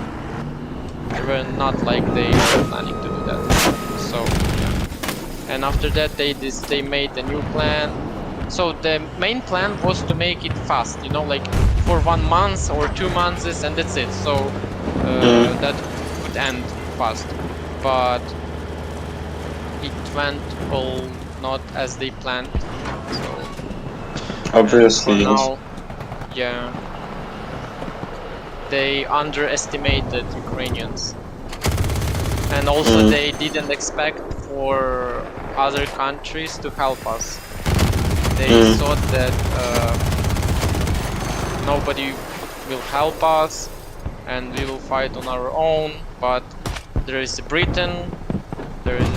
They were not like they were planning to do that. So, and after that they made a new plan. So the main plan was to make it fast, you know, like for 1 month or 2 months, and that's it. So that would end fast. But it went all not as they planned. So Obviously. for now, yeah, they underestimated Ukrainians, and also they didn't expect for other countries to help us. They thought that nobody will help us and we will fight on our own, but there is Britain, there is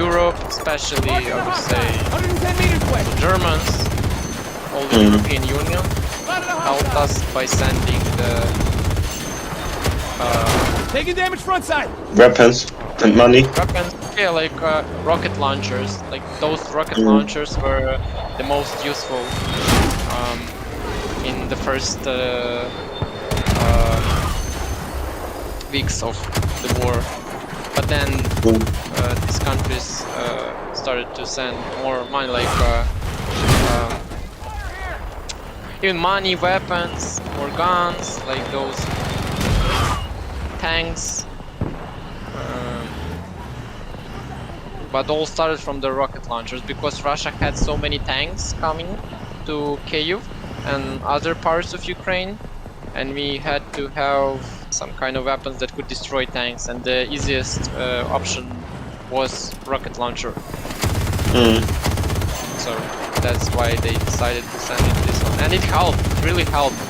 Europe, especially I would say 110 meters away. the Germans, all the European Union helped us by sending the Taking damage front side. Weapons and money. weapons, yeah, like rocket launchers. Like, those rocket launchers were the most useful in the first weeks of the war. But then these countries started to send more money, like even money, weapons, more guns, like those tanks. But all started from the rocket launchers, because Russia had so many tanks coming to Kyiv and other parts of Ukraine, and we had to have some kind of weapons that could destroy tanks, and the easiest option was rocket launcher. So that's why they decided to send it this one, and it helped, it really helped.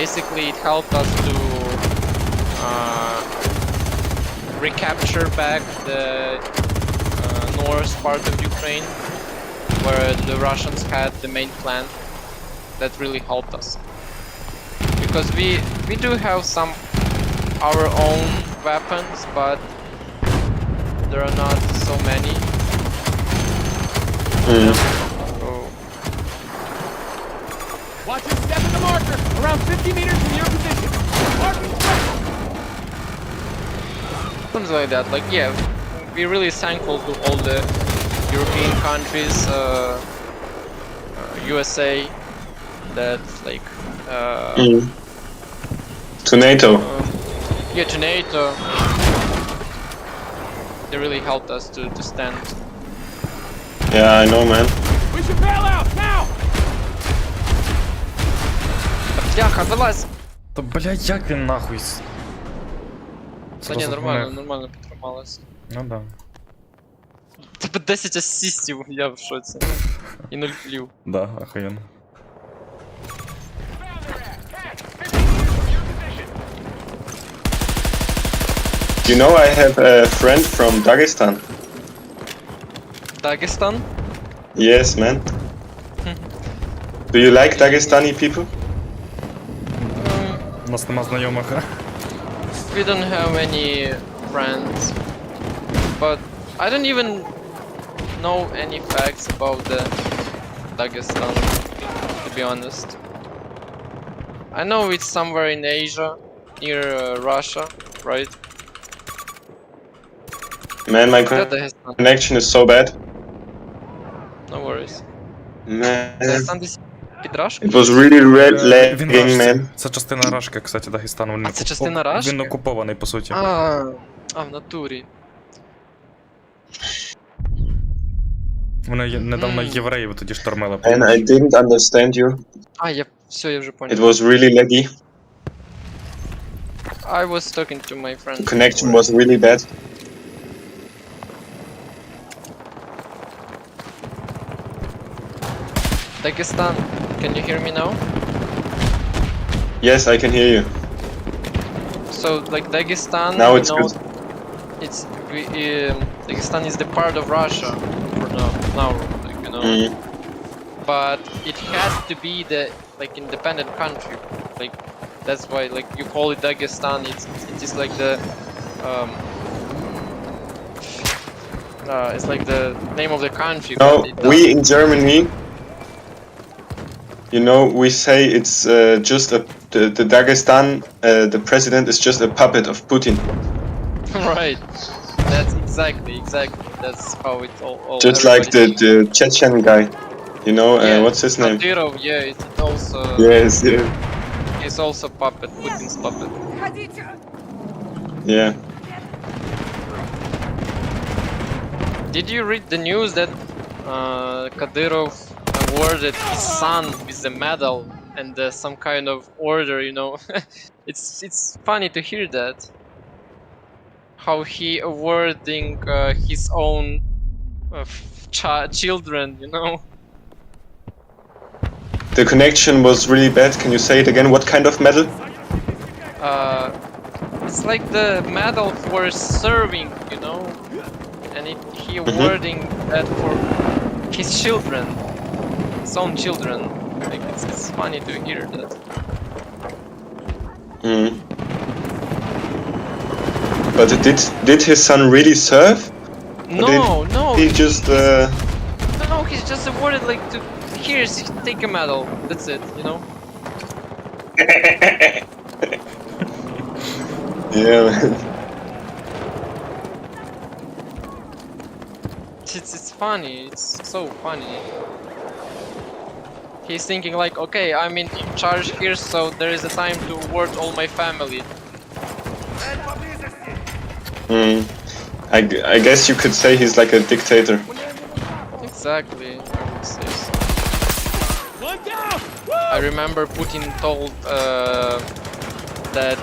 Basically, it helped us to recapture back the north part of Ukraine, where the Russians had the main plan. That really helped us, because we do have some our own weapons, but there are not so many. So, Watch your step at the marker. Around 50 meters from your position. Marking strike. something like that. Like, yeah, we're really thankful to all the European countries, USA, that like To NATO. yeah, to NATO. They really helped us to stand. Yeah, I know, man. We should bail out now! Бляха, вилазь! Та блядь, як він нахуй? Та ні, Зразу нормально, мене- нормально потрималося. Ну да. Тебе 10 асистів, я в шоці. І 0 плів. Да, охуєнно. You know, I have a friend from Dagestan. Дагестан? Yes, man. Do you like Dagestani people? У нас нема знайомих. We don't have any friends. But I don't even know any facts about the Dagestan, to be honest. I know it's somewhere in Asia, near Russia, right? Man, my Yeah, Dagestan. connection is so bad. No worries. Man, Dagestan десь під Рашкою? it was really red Він lagging, Рашці. man. Це частина Рашки, кстати, Дагестану. Він А це частина Рашки? Він окупований, по суті. А, в натурі. Вони недавно євреїв тоді штормили. And I didn't understand you. А, я вже понял. It was really laggy. I was talking to my friend. The connection was really bad. Dagestan, can you hear me now? Yes, I can hear you. So, like Dagestan, Now you it's know, good. Dagestan is the part of Russia for now, like, you know. Mm. But it has to be the like independent country, like that's why like you call it Dagestan. It is like the it's like the name of the country. No, but it we in Germany, you know, we say it's just the Dagestan, the president is just a puppet of Putin. right. That's exactly. That's how it all Just like the Chechen guy. You know, what's his name? Kadyrov, yeah, it's also Yes, yeah. he's also puppet, Putin's puppet. Yeah. Did you read the news that Kadyrov awarded his son with a medal and some kind of order? You know, it's funny to hear that. How he awarding his own children, you know. The connection was really bad. Can you say it again? What kind of medal? It's like the medal for serving, you know, and he awarding that for his children, his own children. Like it's funny to hear that. Mm. But did his son really serve? No, He just no, he's just awarded like to here's take a medal. That's it, you know. yeah, man. It's funny. It's so funny. He's thinking like, okay, I'm in charge here, so there is a time to award all my family. Mm. I guess you could say he's like a dictator. Exactly, I would say so. One down! I remember Putin told that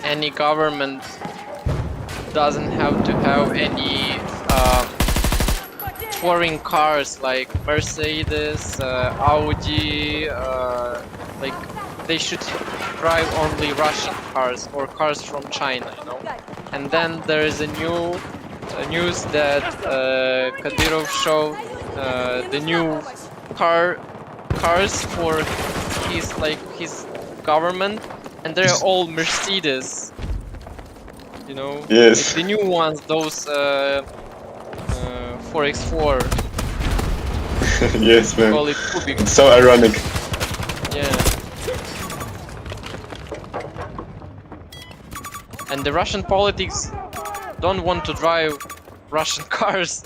any government doesn't have to have any foreign cars like Mercedes, Audi, like they should drive only Russian cars or cars from China, you know. And then there is a news that Kadyrov showed the new cars for his government, and they're all Mercedes. You know, Yes. like the new ones, those 4x4. Yes, man. Call it Kubik. It's so ironic. Yeah. And the Russian politics don't want to drive Russian cars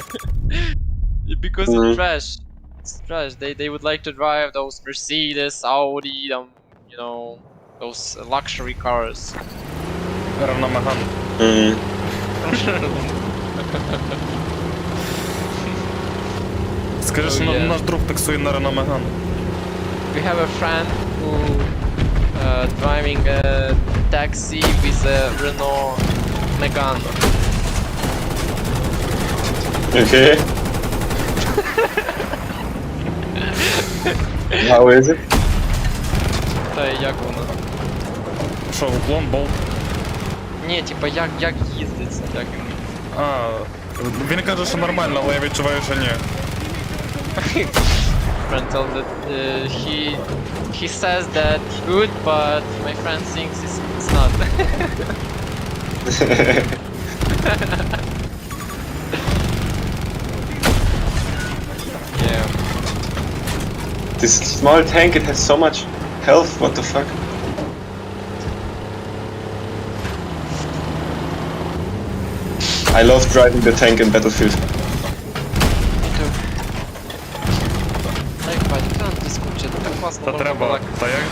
because Mhm. it's trash. It's trash. They would like to drive those Mercedes, Audi, you know, those luxury cars. Равномаган. Mm. Скажи, Oh, що yeah. наш друг таксує на Равномаган. We have a friend who driving a taxi with a Renault Megane. Okay. How is it? Та як воно? Що, уклон, болт? Ні, типа як їздиться, як йому. А, він каже, що нормально, але я відчуваю, що ні. Friend told that he says that good, but my friend thinks it's not. Yeah. This small tank, it has so much health, what the fuck? I love driving the tank in Battlefield. Так, батько, там ти скучить, так класно Та можна треба, балакати. та як?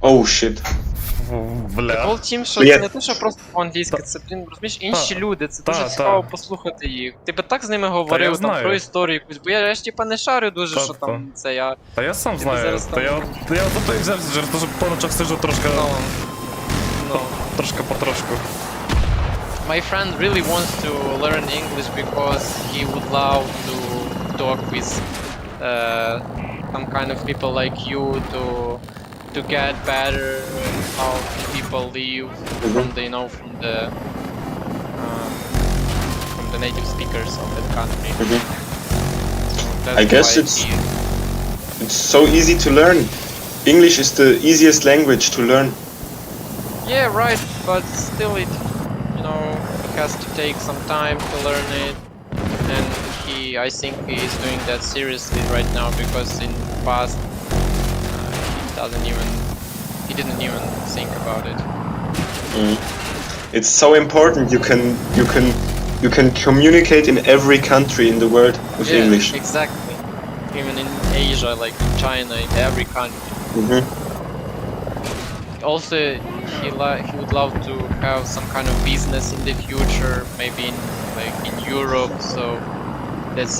Oh shit. Бля. Прикол в тім, що Ні. це не те, що просто по-англійськи, це, блін, розумієш, інші люди, це дуже Та, цікаво та. послухати їх. Ти би так з ними говорив, там, знаю. про історію якусь, бо я ж типа не шарю дуже, Та, що там це я. Та я сам Ти знаю, зараз та там- я зато і взявся, через те, що по ночах сиджу трошки, Ну. трошки потрошку. My friend really wants to learn English because he would love to talk with some kind of people like you to get better how people live from the from the native speakers of that country. Mhm. That's I guess why it's so easy to learn. English is the easiest language to learn. yeah, right, but still it, you know, he has to take some time to learn it, and I think he is doing that seriously right now because in the past he didn't even think about it. Mm. It's so important. You can communicate in every country in the world with Yeah, English. exactly. Even in Asia, like in China, in every country. Mhm. Also, he would love to have some kind of business in the future, maybe in Europe. So that's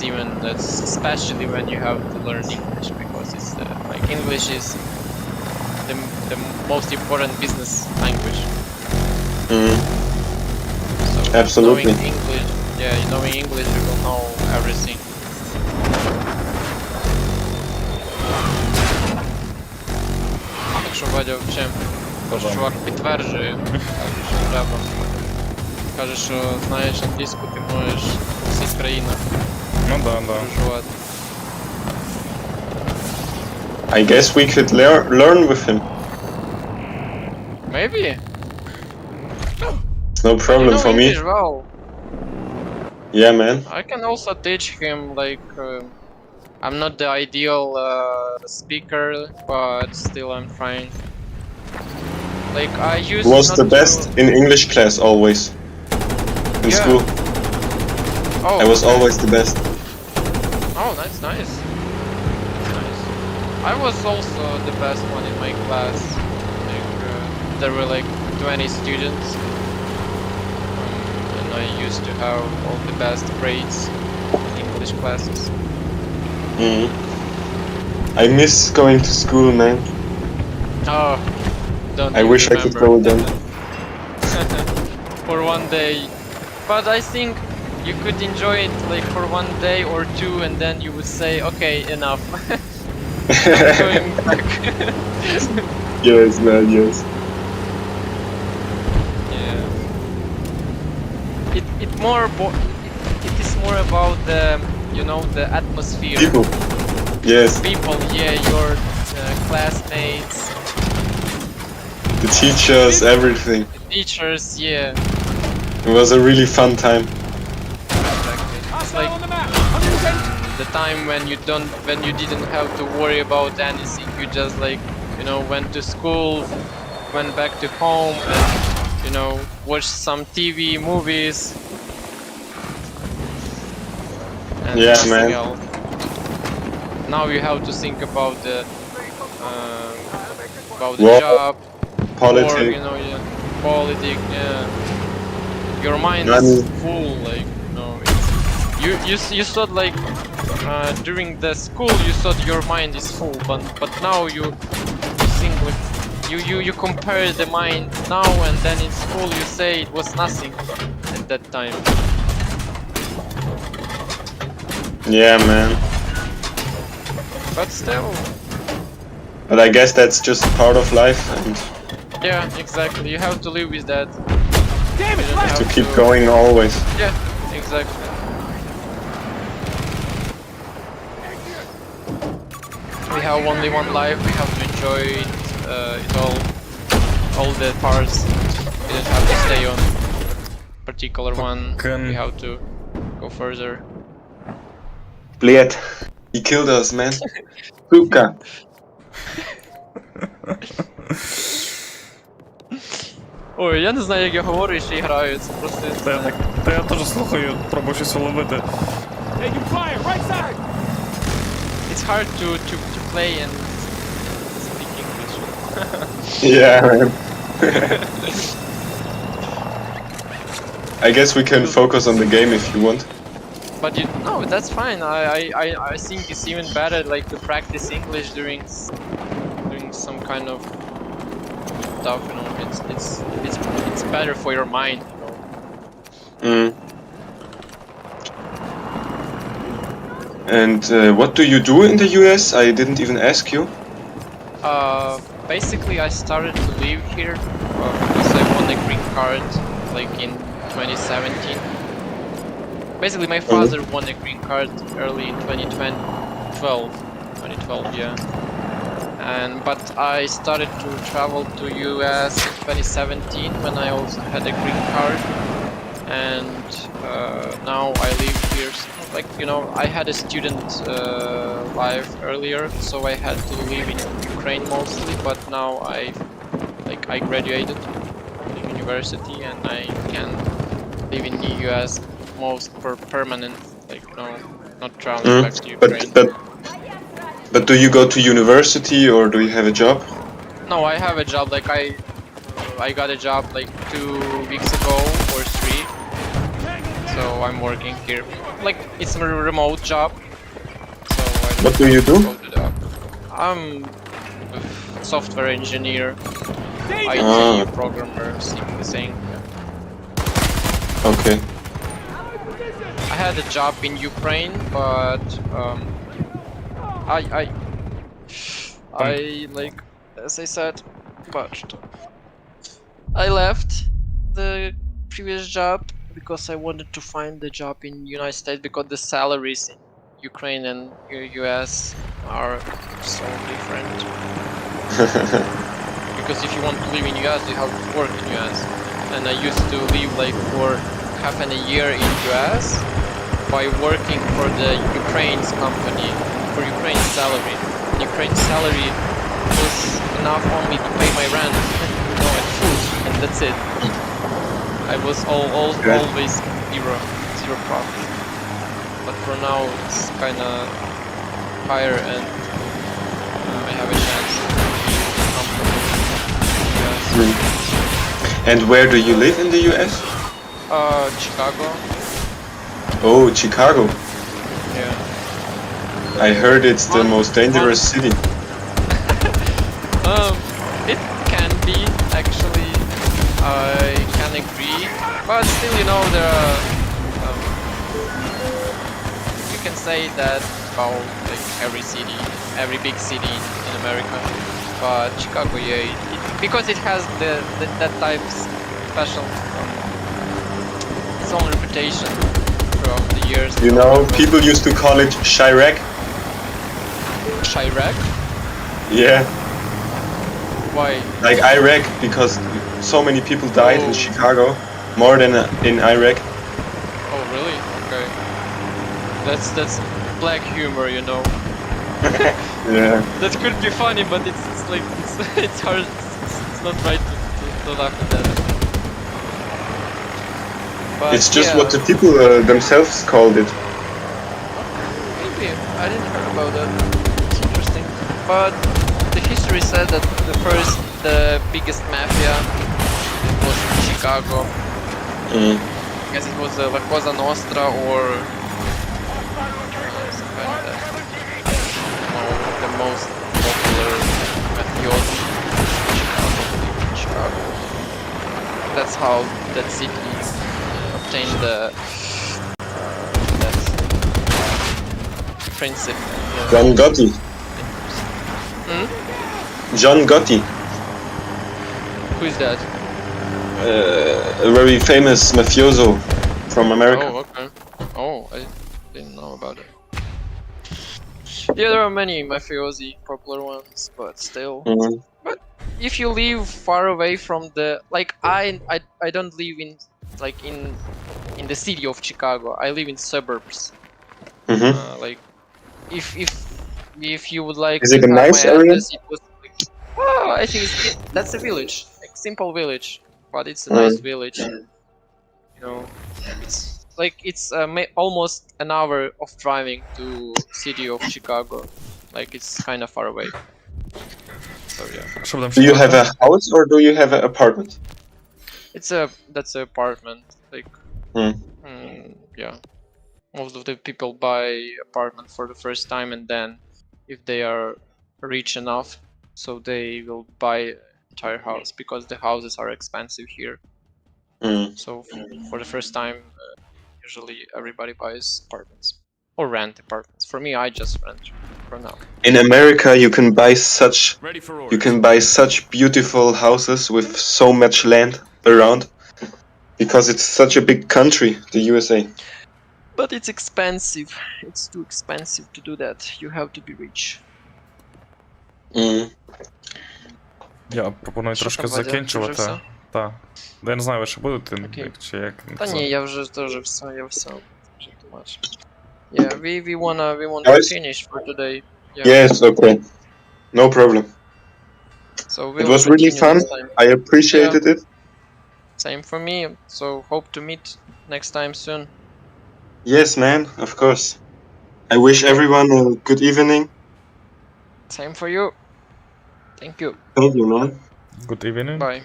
especially when you have to learn English because it's like English is the most important business language. Mm. So Absolutely. knowing English, knowing English, you will know everything. Так що Вадя вчим. Тож чувак підтверджує, каже, що треба. Каже, що знаєш англійську, ти можеш у всіх країнах Ну да. проживати. I guess we could learn with him. Maybe. No problem You know for me. English well. Yeah, man. I can also teach him, like, I'm not the ideal speaker, but still I'm trying. Like, I used Was not the best to... in English class always. In Yeah. school. Oh, I was always the best. oh, that's nice. That's nice. I was also the best one in my class. Like, there were like 20 students. And I used to have all the best grades in English classes. Mm. I miss going to school, man. Oh, don't I even wish I could remember. go again. For one day. But I think you could enjoy it like for one day or two and then you would say, okay, enough. I'm going back. Yes, man, yes. Yeah. It is more about the, you know, the atmosphere. People. Yes, People, yeah, your classmates, the teachers, everything. teachers, yeah. It was a really fun time. Exactly. It's Hostile like on the map. 110. the time when you didn't have to worry about anything. You just, like, you know, went to school, went back to home, and you know, watch some TV, movies. And Yeah, nothing man. else. Now you have to think about the War, job, Politics. or, you know, yeah, politics, yeah. Your mind Money. is full, like, you know, you thought like during the school you thought your mind is full, but now you think like you compare the mind now and then in school you say it was nothing at that time. Yeah, man. But still, But I guess that's just part of life, and yeah, exactly. You have to live with that. Damn You it, don't Flash! to have keep going always. Yeah, exactly. We have only one life. We have to enjoy it all the parts. We don't have to stay on particular one. We have to go further. Bled. He killed us, man. Suka. Ой, я не знаю, як я говорю, ще й граю. Це просто. Та я теж слухаю, пробую щось уловити. Taking fire, right side! It's hard to play and speak English. Yeah, man. I guess we can focus on the game if you want. But you no, that's fine. I think it's even better like to practice English during some kind of stuff. You know, it's better for your mind. You know. And what do you do in the US? I didn't even ask you. Basically, I started to live here because I won a green card like in 2017. Basically, my father won a green card early in 2012, yeah. But I started to travel to US in 2017 when I also had a green card, and now I live here. So, like, you know, I had a student life earlier, so I had to live in Ukraine mostly. But now I graduated in university, and I can live in the US most permanent, like, you know, not traveling back to Ukraine. But do you go to university or do you have a job? No, I have a job. Like I got a job like 2 weeks ago or 3. So I'm working here. Like it's a remote job. So I don't What do you do? go to the job. I'm a software engineer, IT programmer, thing. Okay. I had a job in Ukraine, but I like, as I said, but I left the previous job because I wanted to find a job in United States because the salaries in Ukraine and US are so different. Because if you want to live in US, you have to work in US, and I used to live like for half a year in US by working for the Ukraine's company for Ukraine's salary. Ukraine's salary was enough only to pay my rent, you know, and food, and that's it. I was always zero profit. But for now it's kinda higher, and I have a chance to be comfortable. Yes. And where do you live in the US? Chicago. Oh, Chicago. Yeah. I heard it's the most dangerous city. It can be, actually. I can agree, but still, you know, there are. You can say that about like every big city in America, but Chicago, yeah, because it has that type special its own reputation throughout the years. You know, people used to call it Chirac. Chirac? Yeah. Why? Like Iraq, because so many people died in Chicago, more than in Iraq. Oh, really? Okay. That's black humor, you know. Yeah. That could be funny, but it's like it's hard. It's not right to laugh at that. But It's just yeah, what the people themselves called it. maybe I didn't hear about that. It's interesting. But the history said that the biggest mafia was in Chicago. Mm. I guess it was La Cosa Nostra or something like that. The most popular mafiosi in Chicago. That's how that city obtained that principle. John Gotti. Hmm? John Gotti. Who is that? A very famous mafioso from America. Oh, okay. Oh, I didn't know about it. Yeah, there are many mafiosi, popular ones, but still. Mhm. But if you live far away from the I don't live in like in the city of Chicago. I live in suburbs. Mhm. Like if you would like Is to it a have nice my area? address, it was like, oh, I think that's a village, like simple village, but it's a nice village. You know, it's almost an hour of driving to city of Chicago. Like it's kind of far away. So yeah, Що будемо Do you have шукати? a house or do you have an apartment? that's an apartment. Like Hmm. yeah, most of the people buy apartment for the first time, and then if they are rich enough, so they will buy entire house because the houses are expensive here. Hmm. So for the first time, usually everybody buys apartments or rent apartments. For me, I just rent for now. In America, you can buy such beautiful houses with so much land around because it's such a big country, the USA. But it's expensive. It's too expensive to do that. You have to be rich. Mm. Я пропоную Що трошки там, Вадя, ти вже закінчувати. все? Так. Я не знаю, ви ще будете, Окей. чи як. Та ні, я вже теж все, я все. Вже too much. Yeah, we wanna Guys? finish for today. Yeah. Yes, okay. No problem. So It we'll was really continue fun. next time. I appreciated it. Same for me. So hope to meet next time soon. Yes, man, of course. I wish everyone a good evening. Same for you. Thank you. Thank you, man. Good evening. Bye.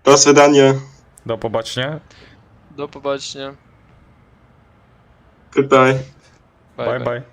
До свидания. До побачення. До побачення. Goodbye. Bye bye. Бай-бай.